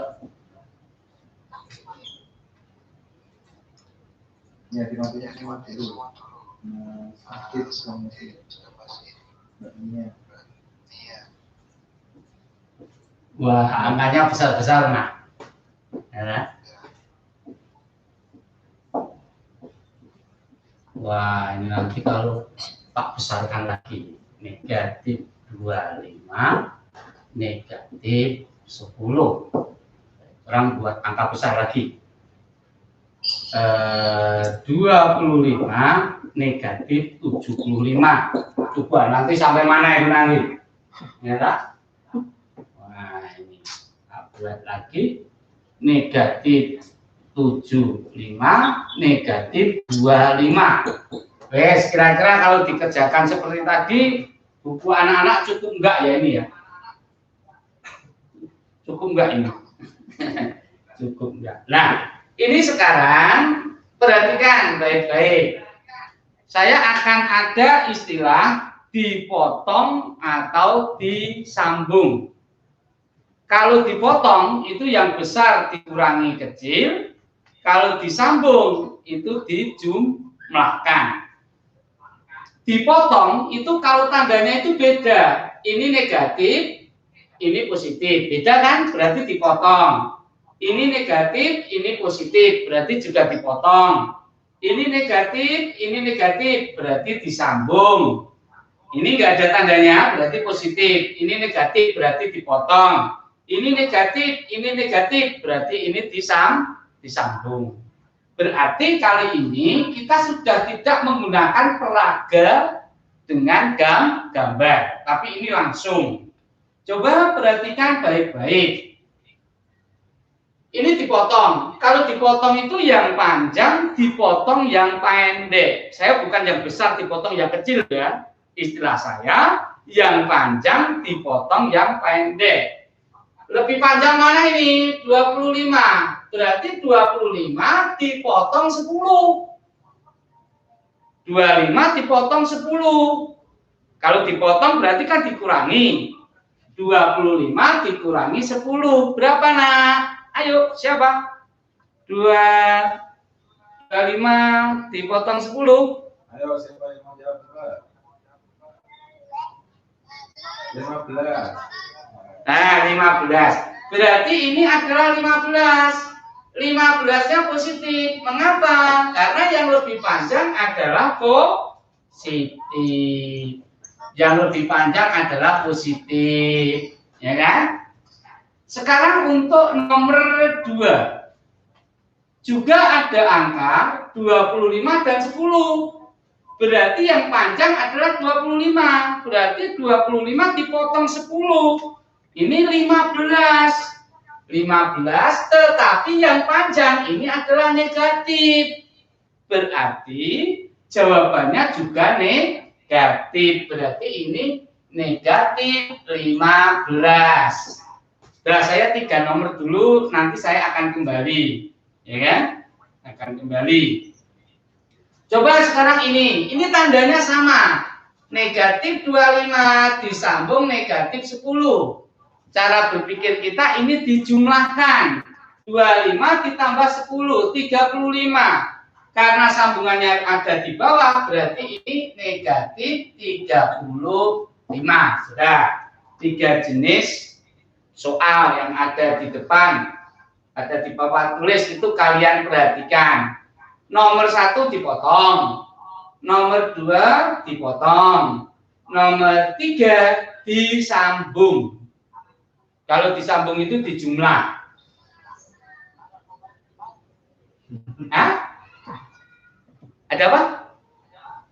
Ya, dimatikan semua dulu. Sakit kamu sih. Iya. Wah, angkanya besar-besar, nah. Ya. Wah, ini nanti kalau tak besarkan lagi negatif 12 25 negatif 10. Orang buat angka besar lagi. 25 negatif 75. Coba nanti sampai mana itu nanti? Ya tak? Wah, ini buat lagi. Negatif 75 negatif 25. Wes, kira-kira kalau dikerjakan seperti tadi, buku anak-anak cukup enggak ya ini ya? Cukup enggak ini? Cukup enggak. Nah, ini sekarang perhatikan baik-baik. Saya akan ada istilah dipotong atau disambung. Kalau dipotong itu yang besar dikurangi kecil, kalau disambung itu dijumlahkan. Dipotong itu kalau tandanya itu beda. Ini negatif, ini positif. Beda kan? Berarti dipotong. Ini negatif, ini positif. Berarti juga dipotong. Ini negatif, berarti disambung. Ini enggak ada tandanya, berarti positif. Ini negatif, berarti dipotong. Ini negatif, berarti ini disambung. Berarti kali ini kita sudah tidak menggunakan peraga dengan gambar, tapi ini langsung. Coba perhatikan baik-baik. Ini dipotong. Kalau dipotong itu yang panjang dipotong yang pendek. Saya bukan yang besar dipotong yang kecil ya. Istilah saya yang panjang dipotong yang pendek. Lebih panjang mana ini? 25. Berarti 25 dipotong 10. 25 dipotong 10. Kalau dipotong berarti kan dikurangi. 25 dikurangi 10. Berapa nak? Ayo, siapa? 25 dipotong 10. Ayo, siapa yang mau jawab? 15. Nah, 15. Berarti ini adalah 15. 15-nya positif. Mengapa? Karena yang lebih panjang adalah positif. Yang lebih panjang adalah positif. Ya kan? Sekarang untuk nomor 2. Juga ada angka 25 dan 10. Berarti yang panjang adalah 25. Berarti 25 dipotong 10. Ini 15. 15 tetapi yang panjang ini adalah negatif. Berarti jawabannya juga negatif. Berarti ini negatif 15. Nah, saya 3 nomor dulu, nanti saya akan kembali. Ya kan? Akan kembali. Coba sekarang ini tandanya sama. Negatif 25 disambung negatif 10. Cara berpikir kita ini dijumlahkan. 25 ditambah 10, 35. Karena sambungannya ada di bawah, berarti ini negatif 35. Sudah. 3 jenis soal yang ada di depan, ada di papan tulis itu kalian perhatikan. Nomor 1 dipotong, nomor 2 dipotong, nomor 3 disambung. Kalau disambung itu dijumlah. Hah? Ada apa?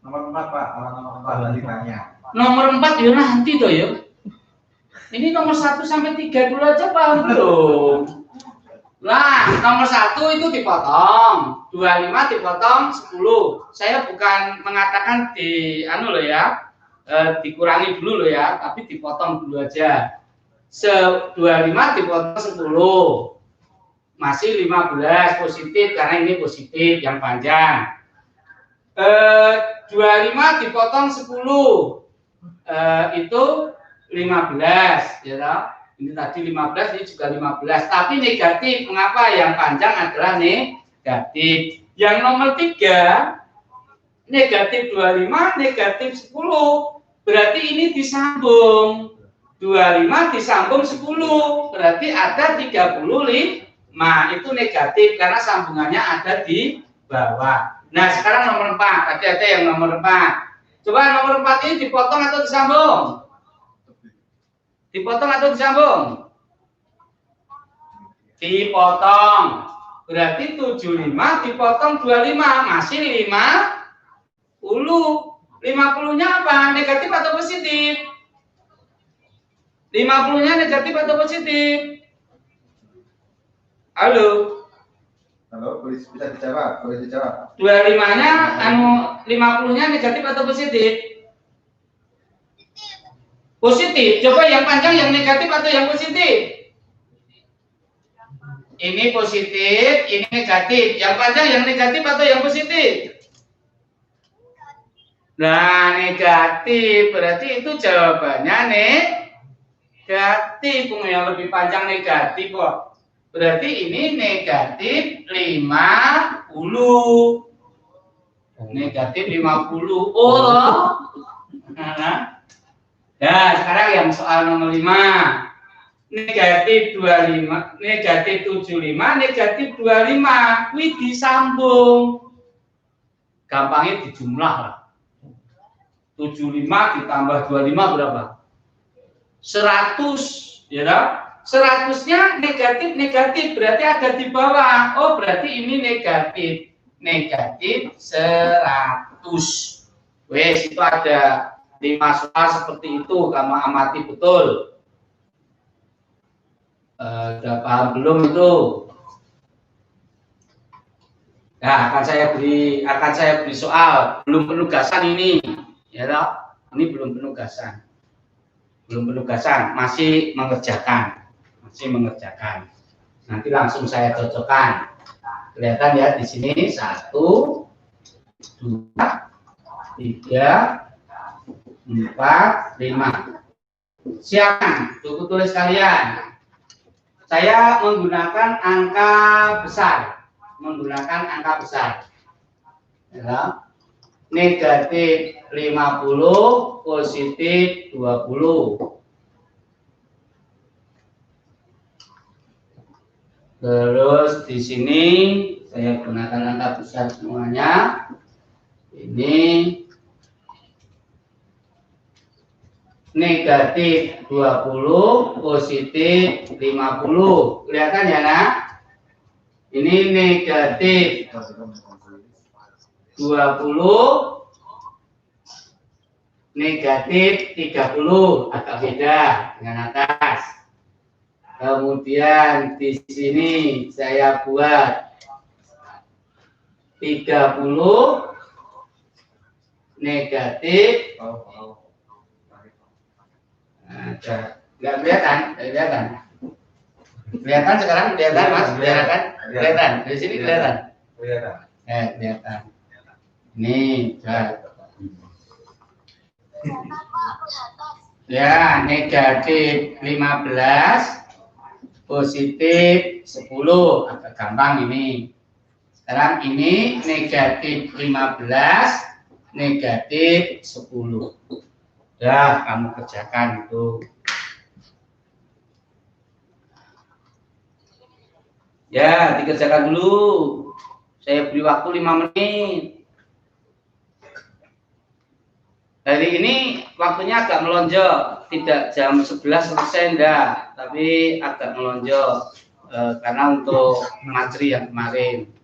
Nomor 4, Pak. Nomor 4 nanti tanya. Nomor 4 ya nanti toh ya. Ini nomor 1 sampai 3 dulu aja paham belum? Nah, nomor 1 itu dipotong, 25 dipotong 10. Saya bukan mengatakan dikurangi dulu loh ya, tapi dipotong dulu aja. 25 dipotong 10. Masih 15 positif karena ini positif yang panjang. 25 dipotong 10. Itu 15 ya toh? Ini tadi 15, ini juga 15, tapi negatif. Mengapa? Yang panjang adalah negatif. Yang nomor 3 negatif 25, negatif 10. Berarti ini disambung. 25 disambung 10. Berarti ada 35. Itu negatif karena sambungannya ada di bawah. Nah, sekarang nomor 4. Ada yang nomor 4. Coba nomor 4 ini dipotong atau disambung? Dipotong atau disambung? Dipotong. Berarti 75 dipotong 25 masih 50. 50-nya apa? Negatif atau positif? 50-nya negatif atau positif? Halo? Halo, bisa dijawab, boleh dijawab. 25-nya 50-nya negatif atau positif? Positif. Coba yang panjang yang negatif atau yang positif? Ini positif, ini negatif. Yang panjang yang negatif atau yang positif? Nah, negatif. Berarti itu jawabannya negatif. Yang lebih panjang negatif kok. Berarti ini negatif 50. Negatif 50. Oh. Nah, sekarang yang soal nomor 5. Negatif 25, negatif 75, negatif 25. Wih, disambung. Gampangnya dijumlah lah. 75 ditambah 25 berapa? 100, ya kan? 100-nya negatif, berarti ada di bawah. Oh, berarti ini negatif. Negatif 100. Wes, itu ada 5 soal seperti itu, kamu amati betul. Udah paham belum itu? Nah, akan saya beri soal. Belum penugasan ini, ya toh? Ini belum penugasan. Masih mengerjakan. Nanti langsung saya cocokkan. Kelihatan ya di sini 1, 2, 3, 4, 5. Siapkan buku tulis kalian. Saya menggunakan angka besar. Ya. Negatif 50, positif 20. Terus di sini saya gunakan angka besar semuanya. Ini negatif 20, positif 50. Kelihatan ya, nak? Ini negatif 20, negatif 30. Agak beda dengan atas. Kemudian di sini saya buat 30, negatif. Nggak kelihatan? Kelihatan sekarang? Kelihatan, Mas? Kelihatan. Di sini kelihatan. Kelihatan. Ini, ya, negatif 15, positif 10. Agak gampang ini. Sekarang ini negatif 15, negatif 10. Ya, kamu kerjakan itu. Ya, dikerjakan dulu. Saya beri waktu 5 menit. Hari ini waktunya agak melonjak. Tidak jam 11 selesai, enggak. Tapi agak melonjak. Karena untuk materi yang kemarin.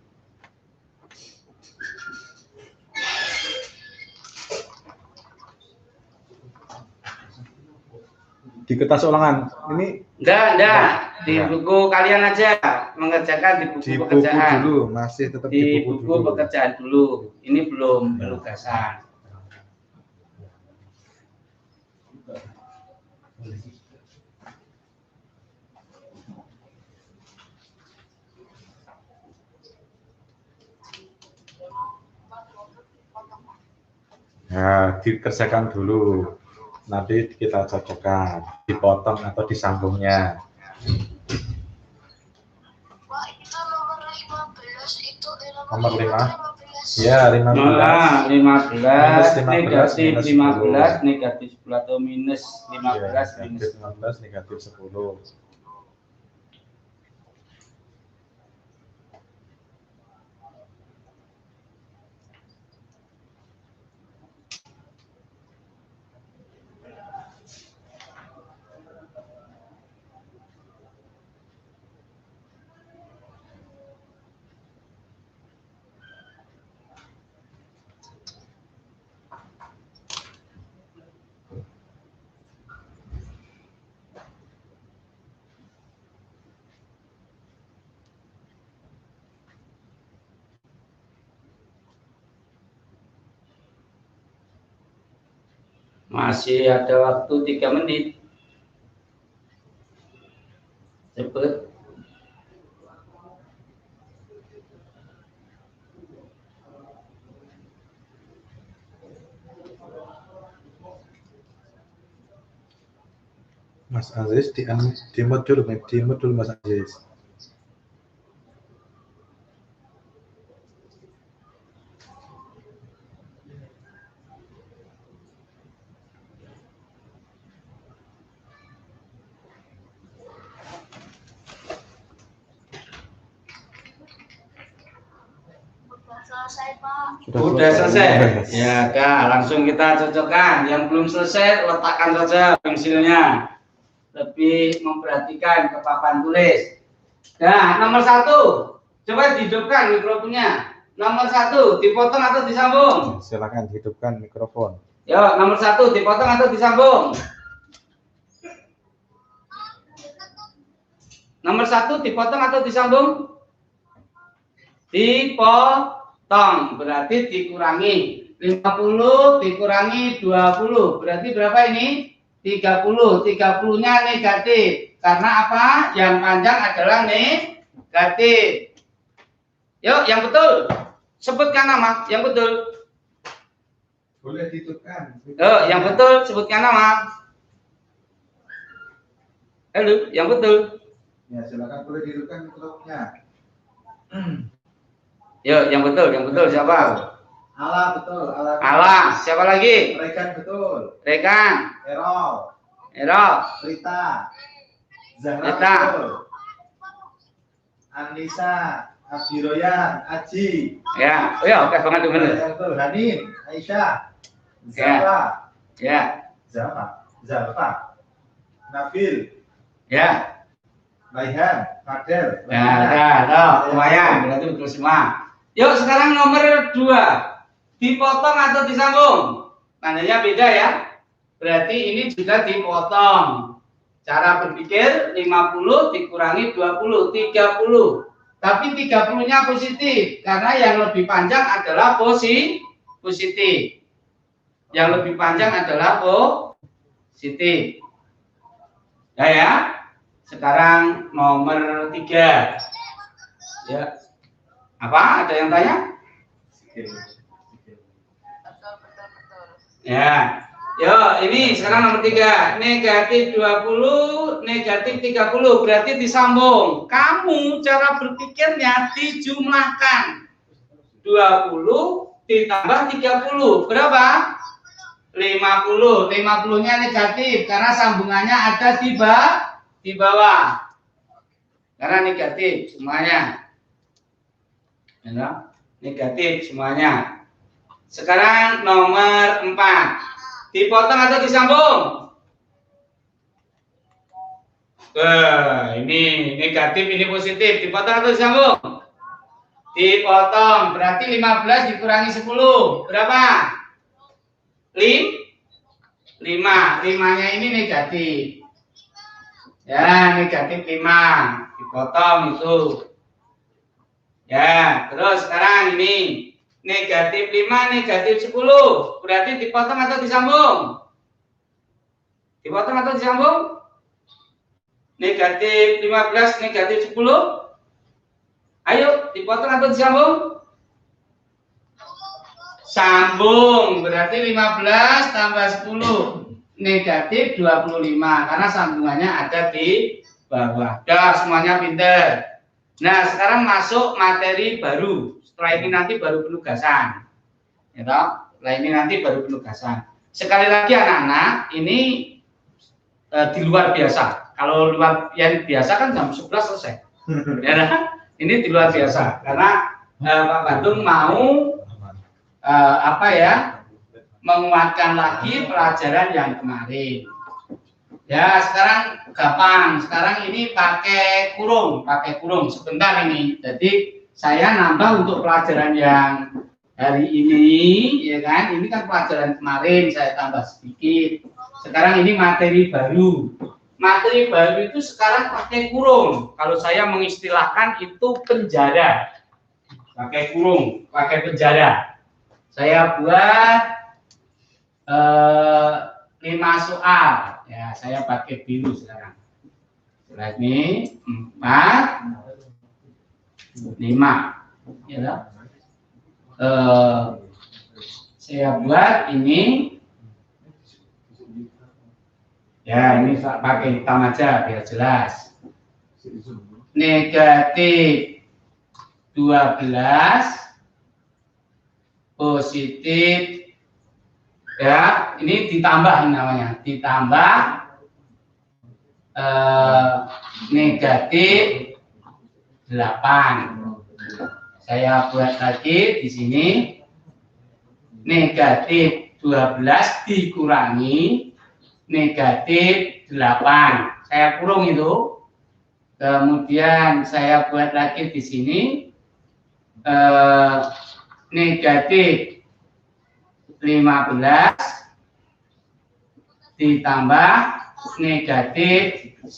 Di kertas ulangan ini enggak di buku kalian aja mengerjakan di buku pekerjaan dulu, masih tetap di buku pekerjaan dulu. Ini belum penugasan. Nah, dikerjakan dulu. Nanti kita cocokkan, dipotong atau disambungnya. Wah, itu nomor 15 itu Nomor 5? Ya, 15. 15, negatif 15, negatif 10 atau minus 15, ya, minus 15, negatif 10. Masih ada waktu 3 menit. Cepet. Mas Aziz di-mute dulu Mas Aziz. Udah selesai, Pak. Udah selesai. Ya, udah, langsung kita cocokkan. Yang belum selesai letakkan saja pensilnya. Lebih memperhatikan ke papan tulis. Nah, nomor 1. Coba dihidupkan mikrofonnya. Nomor 1, dipotong atau disambung? Silakan hidupkan mikrofon. Yo, nomor 1, dipotong atau disambung? Nomor 1, dipotong atau disambung? Dipotong, berarti dikurangi. 50 dikurangi 20, berarti berapa ini? 30. 30-nya negatif. Karena apa? Yang panjang adalah negatif. Yuk, yang betul. Sebutkan nama, yang betul. Boleh dihidupkan. Yuk, yang betul, sebutkan nama. Halo, yang betul. Ya, silakan boleh dihidupkan mikrofonnya. Yuk, yang betul siapa? Ala betul, Ala. Allah, siapa lagi? Rekan betul. Rekan, Erol, Ero, Rita, Zahra Rita. betul. Anissa, Abiroyan, Aji. ya, oh ya, oke banget tuh bener. Betul. Hanin, Aisyah, Ya. Zara, Ya, Zalfa, Nabil, ya, Laihan, Fadel. ya, lumayan, berarti betul semua. Yuk, sekarang nomor 2, dipotong atau disambung? Tandanya beda ya. Berarti ini juga dipotong. Cara berpikir 50 dikurangi 20, 30. Tapi 30-nya positif karena yang lebih panjang adalah positif. Yang lebih panjang adalah positif. Ya. Sekarang nomor 3. Ya. Apa? Ada yang tanya? Betul. Ya. Yo, ini sekarang nomor 3. Negatif 20, negatif 30. Berarti disambung. Kamu cara berpikirnya dijumlahkan. 20 ditambah 30. Berapa? 50. 50-nya negatif karena sambungannya ada di bawah. Karena negatif semuanya. Ya, negatif semuanya. Sekarang nomor 4. Dipotong atau disambung? Ini negatif, ini positif. Dipotong atau disambung? Dipotong. Berarti 15 dikurangi 10. Berapa? 5. 5-nya ini negatif. Ya, negatif 5. Dipotong itu. Ya, terus sekarang ini. Negatif 5, negatif 10. Berarti dipotong atau disambung? Dipotong atau disambung? Negatif 15, negatif 10. Ayo, dipotong atau disambung? Sambung. Berarti 15 tambah 10. Negatif 25. Karena sambungannya ada di bawah. Dah, semuanya pinter. Nah, sekarang masuk materi baru. Setelah ini nanti baru penugasan. Ya toh? Setelah ini nanti baru penugasan. Sekali lagi anak-anak, ini di luar biasa. Kalau luar yang biasa kan jam 11 selesai. Ya, ini di luar biasa karena Pak Bandung mau menguatkan lagi pelajaran yang kemarin. Ya, sekarang gampang. Sekarang ini pakai kurung sebentar ini. Jadi saya nambah untuk pelajaran yang hari ini, ya kan? Ini kan pelajaran kemarin saya tambah sedikit. Sekarang ini materi baru. Materi baru itu sekarang pakai kurung. Kalau saya mengistilahkan itu penjara. Pakai kurung, pakai penjara. Saya buat soal. Ya, saya pakai biru sekarang. Setelah ini 4, 5. Ya, saya buat ini. Ya, ini pakai hitam aja biar jelas. Negatif 12, positif, ya, ini ditambah namanya, ditambah negatif 8. Saya buat lagi di sini, negatif 12 dikurangi negatif 8. Saya kurung itu. Kemudian saya buat lagi di sini negatif 15 ditambah negatif 10.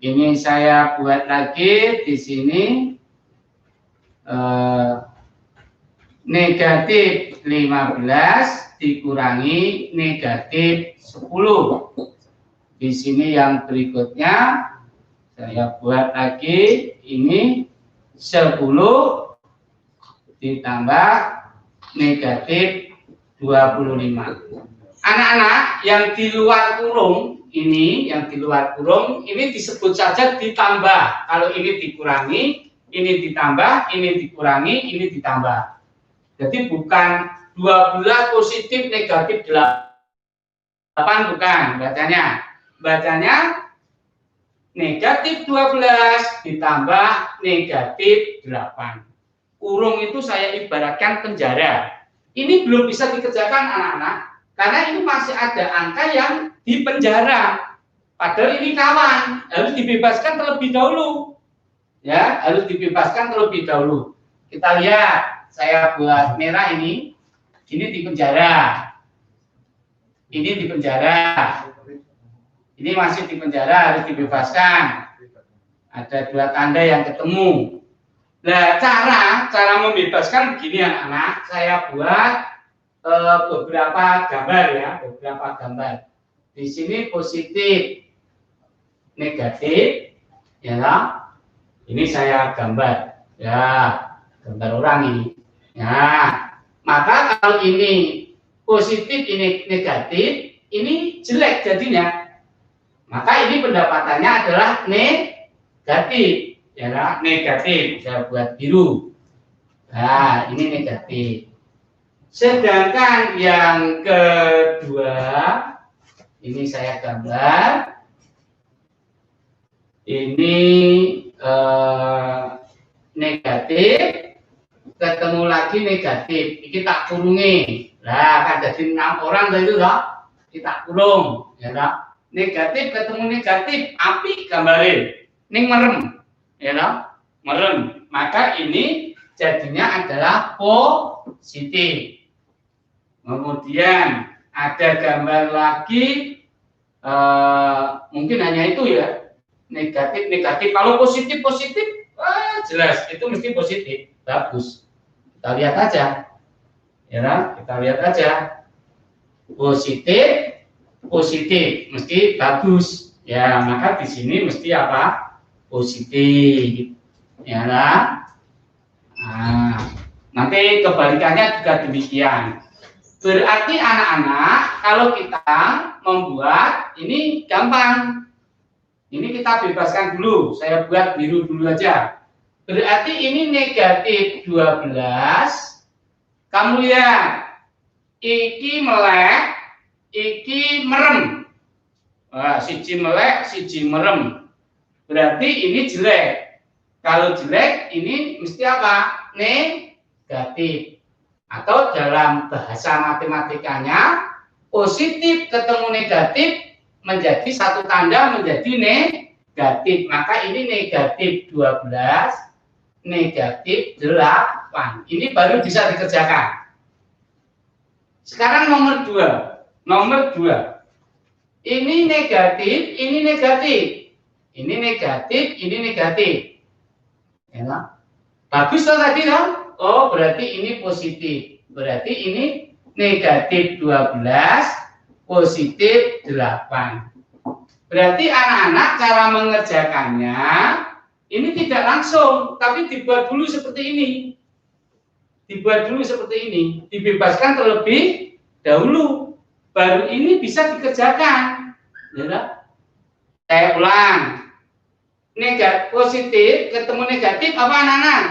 Ini saya buat lagi di sini negatif 15 dikurangi negatif 10. Di sini yang berikutnya saya buat lagi ini 10 ditambah negatif 25. Anak-anak yang di luar kurung ini, disebut saja ditambah. Kalau ini dikurangi, ini ditambah, ini dikurangi, ini ditambah. Jadi bukan 12 positif negatif 8, bukan bacanya. Bacanya negatif 12 ditambah negatif 8. Kurung itu saya ibaratkan penjara. Ini belum bisa dikerjakan anak-anak, karena ini masih ada angka yang di penjara. Padahal ini kawan, harus dibebaskan terlebih dahulu. Ya, harus dibebaskan terlebih dahulu. Kita lihat, saya buat merah ini di penjara. Ini di penjara. Ini masih di penjara, harus dibebaskan. Ada 2 tanda yang ketemu. Nah, cara membebaskan begini anak-anak. Saya buat beberapa gambar ya, beberapa gambar. Di sini positif, negatif, ya. Ini saya gambar, ya, gambar orang ini. Ya, maka kalau ini positif, ini negatif, ini jelek jadinya. Maka ini pendapatannya adalah negatif, ya, negatif. Saya buat biru. Nah, ini negatif. Sedangkan yang kedua, ini saya gambar. Ini negatif, ketemu lagi negatif. Ini tak kurungi. Nah, kan jadi 6 orang tadi loh. Kita kurung, ya lah. Negatif ketemu negatif, api gambarin. Ini merem, ya lah, merem. Maka ini jadinya adalah positif. Kemudian ada gambar lagi, mungkin hanya itu ya, negatif negatif. Kalau positif positif, jelas itu mesti positif, bagus. Kita lihat aja, ya lah, kita lihat aja, positif positif mesti bagus, ya. Maka di sini mesti apa? Positif, ya lah. Nah, nanti kebalikannya juga demikian. Berarti anak-anak, kalau kita membuat ini gampang. Ini kita bebaskan dulu. Saya buat biru dulu aja. Berarti ini negatif 12. Kamu lihat, iki melek, iki merem. Wah, siji melek, siji merem. Berarti ini jelek. Kalau jelek, ini mesti apa? Negatif. Atau dalam bahasa matematikanya, positif ketemu negatif menjadi satu tanda menjadi negatif. Maka ini negatif 12, negatif 8. Ini baru bisa dikerjakan. Sekarang nomor 2. Nomor 2. Ini negatif, ini negatif. Ini negatif, ini negatif. Ya, bagus toh tadi dong? Oh, berarti ini positif. Berarti ini negatif 12 positif 8. Berarti anak-anak cara mengerjakannya ini tidak langsung, tapi dibuat dulu seperti ini. Dibuat dulu seperti ini, dibebaskan terlebih dahulu. Baru ini bisa dikerjakan. Ya, saya ulang. Positif ketemu negatif apa anak-anak?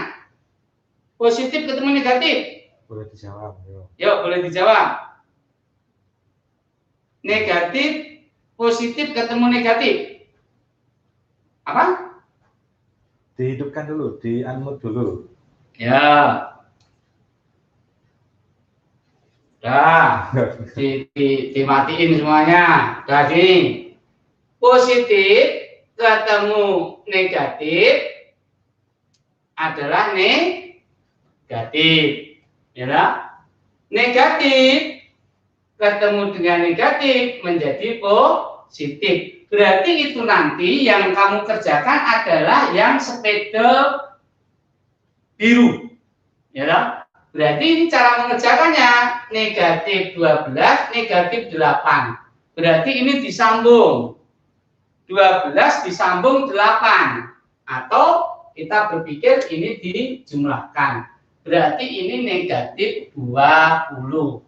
Positif ketemu negatif? Boleh dijawab. Yuk, boleh dijawab. Negatif, positif ketemu negatif. Apa? Dihidupkan dulu, di-unmute dulu. Ya. Dah, dimatiin semuanya. Dah gini. Positif ketemu negatif adalah negatif. Ya. Negatif ketemu dengan negatif menjadi positif. Berarti itu nanti yang kamu kerjakan adalah yang spedel biru. Ya. Berarti ini cara mengerjakannya, negatif 12, negatif 8. Berarti ini disambung. 12 disambung 8. Atau kita berpikir ini dijumlahkan. Berarti ini negatif 20.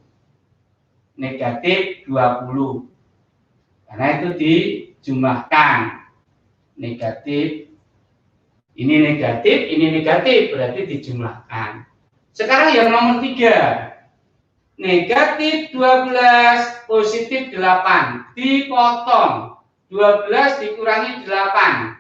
Negatif 20. Karena itu dijumlahkan. Negatif, ini negatif, berarti dijumlahkan. Sekarang yang nomor 3. Negatif 12, positif 8. Dipotong. 12 dikurangi 8.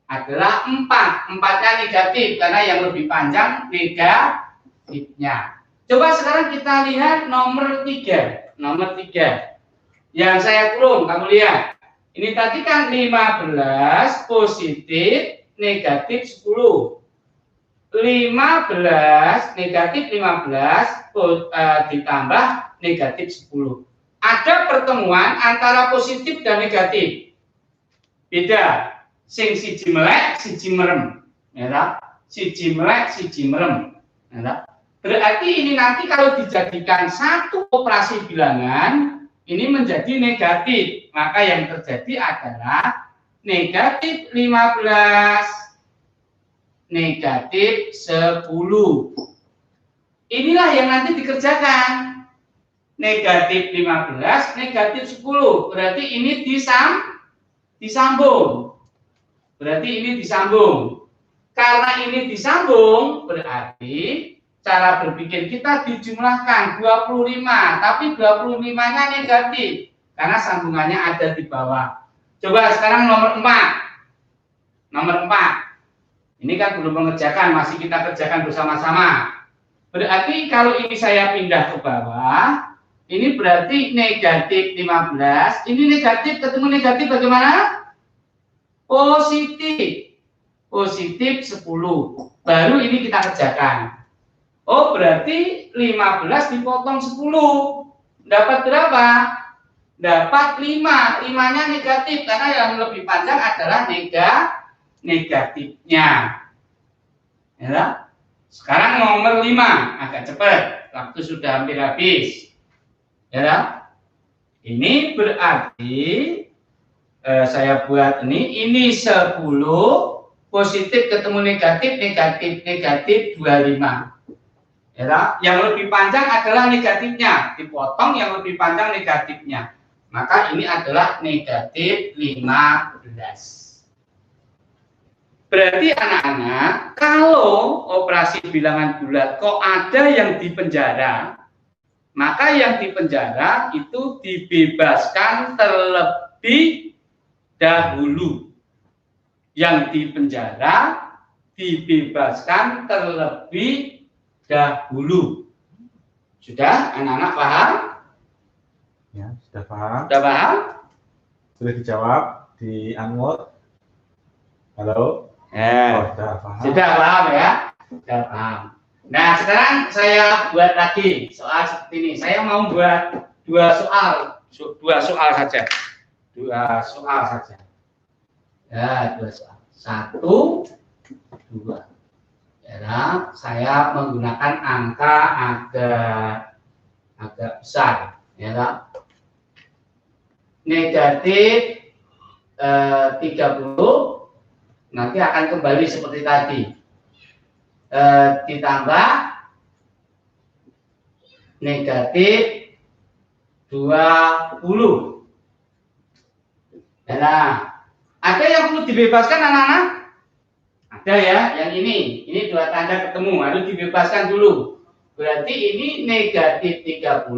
Adalah 4. 4-nya negatif, karena yang lebih panjang negatifnya. Coba sekarang kita lihat nomor 3. Nomor 3. Yang saya kurung, kamu lihat. Ini tadi kan 15, positif, negatif 10. 15 negatif 15 ditambah negatif 10. Ada pertemuan antara positif dan negatif. Beda. Sing siji melek, siji merem. Ya, siji melek, siji merem. Ya, berarti ini nanti kalau dijadikan satu operasi bilangan, ini menjadi negatif. Maka yang terjadi adalah negatif 15 negatif 10. Inilah yang nanti dikerjakan. Negatif 15, negatif 10. Berarti ini disambung. Berarti ini disambung. Karena ini disambung, berarti cara berpikir kita dijumlahkan 25. Tapi 25-nya negatif. Karena sambungannya ada di bawah. Coba sekarang nomor 4. Nomor 4. Ini kan belum mengerjakan, masih kita kerjakan bersama-sama. Berarti kalau ini saya pindah ke bawah, ini berarti negatif 15. Ini negatif ketemu negatif bagaimana? Positif. Positif 10. Baru ini kita kerjakan. Oh, berarti 15 dipotong 10. Dapat berapa? Dapat 5. 5-nya negatif, karena yang lebih panjang adalah negatifnya. Ya. Sekarang nomor 5, agak cepat, waktu sudah hampir habis. Ya. Ini berarti saya buat ini 10 positif ketemu negatif, negatif 25. Ya. Yang lebih panjang adalah negatifnya, dipotong yang lebih panjang negatifnya. Maka ini adalah negatif 15. Berarti anak-anak, kalau operasi bilangan bulat kok ada yang dipenjara, maka yang dipenjara itu dibebaskan terlebih dahulu. Yang dipenjara dibebaskan terlebih dahulu. Sudah anak-anak paham? Ya, sudah paham. Sudah paham? Sudah dijawab di unmute. Halo. Ya. Sudah paham. Sudah paham ya? Sudah paham. Nah, sekarang saya buat lagi soal seperti ini. Saya mau buat dua soal saja. Dua soal saja. Ya, dua soal. 1, 2. Ya, saya menggunakan angka agak besar, ya. negatif 30, nanti akan kembali seperti tadi. Ditambah negatif 20. Nah, ada yang perlu dibebaskan anak-anak? Ada ya, yang ini dua tanda ketemu, harus dibebaskan dulu. Berarti ini negatif 30,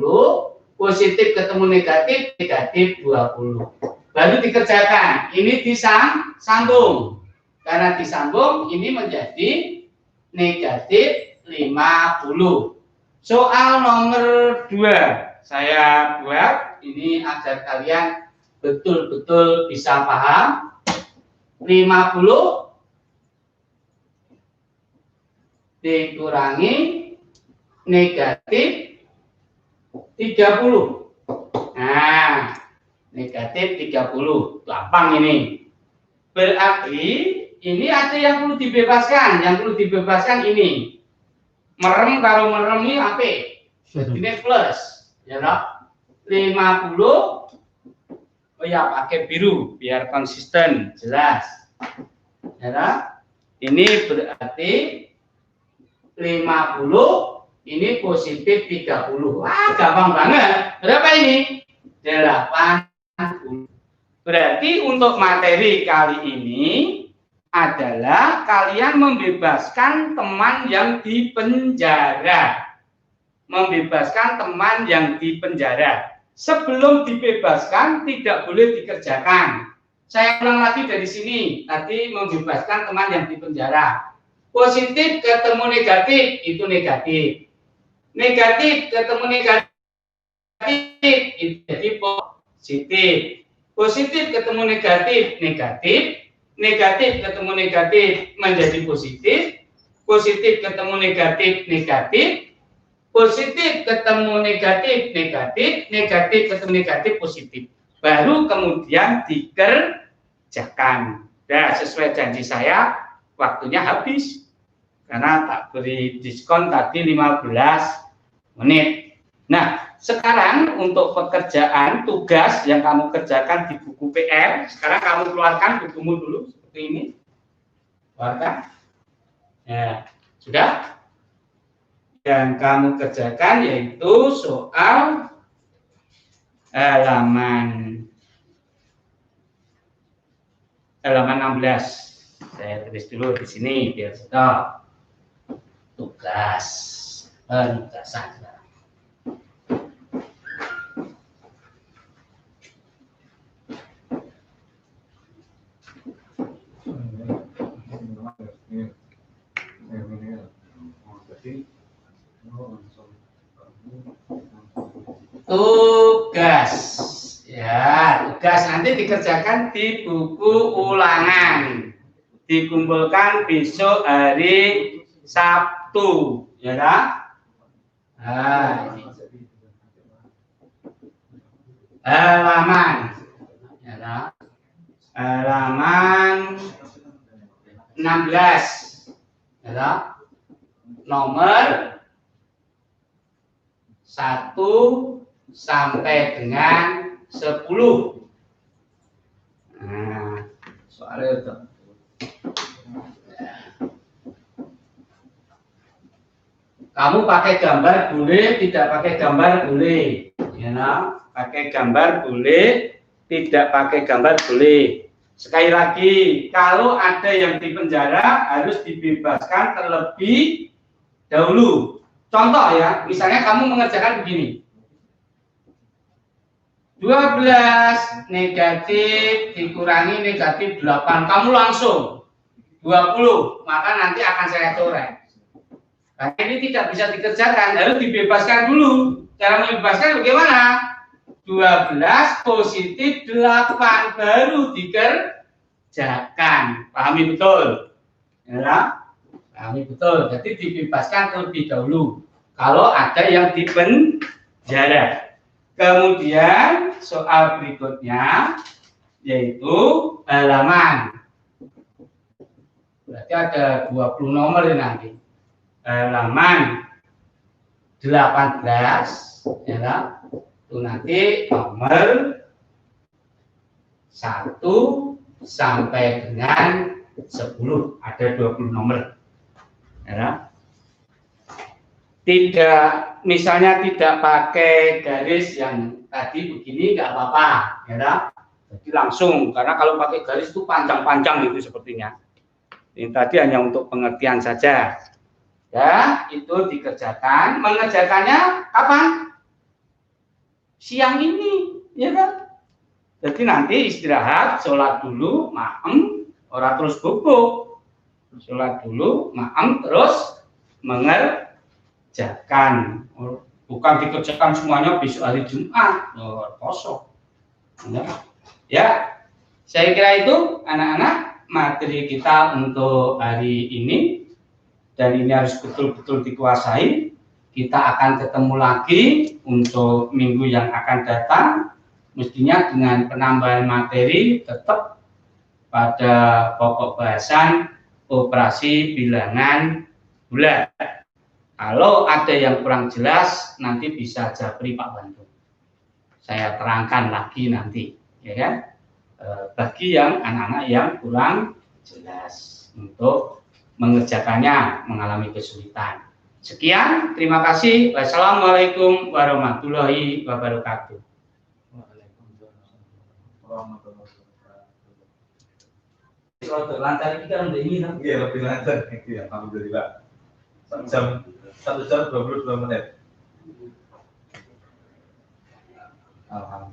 positif ketemu negatif, negatif 20. Baru dikerjakan, ini disambung. Karena disambung, ini menjadi negatif 50. Soal nomor 2, saya buat ini agar kalian betul-betul bisa paham. 50 dikurangi negatif 30. Nah, negatif 30. Gampang ini. Berarti ini ada yang perlu dibebaskan. Yang perlu dibebaskan ini. Merem karo merem ini apa? Ini plus. Ya loh. 50. Oh ya, pakai biru biar konsisten, jelas. Ya loh. Ini berarti 50, ini positif 30. Wah, gampang banget. Berapa ini? 80. Berarti untuk materi kali ini adalah kalian membebaskan teman yang di penjara. Membebaskan teman yang di penjara. Sebelum dibebaskan tidak boleh dikerjakan. Saya ulang lagi dari sini. Tadi membebaskan teman yang di penjara. Positif ketemu negatif, itu negatif. Negatif ketemu negatif, itu jadi positif. Positif ketemu negatif, negatif. Negatif ketemu negatif menjadi positif. Positif ketemu negatif, negatif. Positif ketemu negatif, negatif. Negatif ketemu negatif, positif. Baru kemudian dikerjakan. Nah, sesuai janji saya, waktunya habis. Karena tak beri diskon tadi 15 menit. Nah, sekarang untuk pekerjaan tugas yang kamu kerjakan di buku PR, sekarang kamu keluarkan bukumu dulu seperti ini. Keluarkan. Ya, sudah? Yang kamu kerjakan yaitu soal halaman 16. Saya tulis dulu di sini biar stop. Tugas penugasan. Tugas. Ya, tugas nanti dikerjakan di buku ulangan. Dikumpulkan besok hari Sabtu, ya kan? Nah, ini. Halaman, ya kan? Halaman 16, ya kan? Nomor 1 sampai dengan 10. Nah, soalnya itu. Kamu pakai gambar boleh, tidak pakai gambar boleh. Ya, nah? Pakai gambar boleh, tidak pakai gambar boleh. Sekali lagi, kalau ada yang di penjara harus dibebaskan terlebih dahulu. Contoh ya, misalnya kamu mengerjakan begini. 12 negatif dikurangi negatif 8. Kamu langsung 20, maka nanti akan saya coret. Nah, ini tidak bisa dikerjakan, harus dibebaskan dulu. Cara membebaskan bagaimana? 12 positif 8 baru dikerjakan. Pahami betul? Ya, pahami betul. Jadi dibebaskan terlebih dahulu. Kalau ada yang di penjara. Kemudian soal berikutnya yaitu halaman. Berarti ada 20 nomor ini nanti. Halaman 18 ya, itu nanti nomor 1 sampai dengan 10. Ada 20 nomor. Ya. Tidak, misalnya tidak pakai garis yang tadi begini nggak apa-apa, ya. Jadi langsung, karena kalau pakai garis itu panjang-panjang itu sepertinya. Ini tadi hanya untuk pengertian saja. Ya, itu dikerjakan. Mengerjakannya kapan? Siang ini, ya kan? Jadi nanti istirahat, sholat dulu, maem, ora terus bubuk. Sholat dulu, maem, terus mengerjakan. Bukan dikerjakan semuanya besok hari Jumat, kosong. Ya, saya kira itu anak-anak materi kita untuk hari ini, dan ini harus betul-betul dikuasai. Kita akan ketemu lagi untuk minggu yang akan datang, mestinya dengan penambahan materi tetap pada pokok bahasan operasi bilangan bulat. Kalau ada yang kurang jelas, nanti bisa japri Pak Bantu. Saya terangkan lagi nanti, ya kan? Bagi yang anak-anak yang kurang jelas untuk mengerjakannya mengalami kesulitan. Sekian, terima kasih. Wassalamualaikum warahmatullahi wabarakatuh. Lancar kita udah ini, Iya, lebih lancar. Iya, alhamdulillah. 1 jam 22 menit. Alhamdulillah.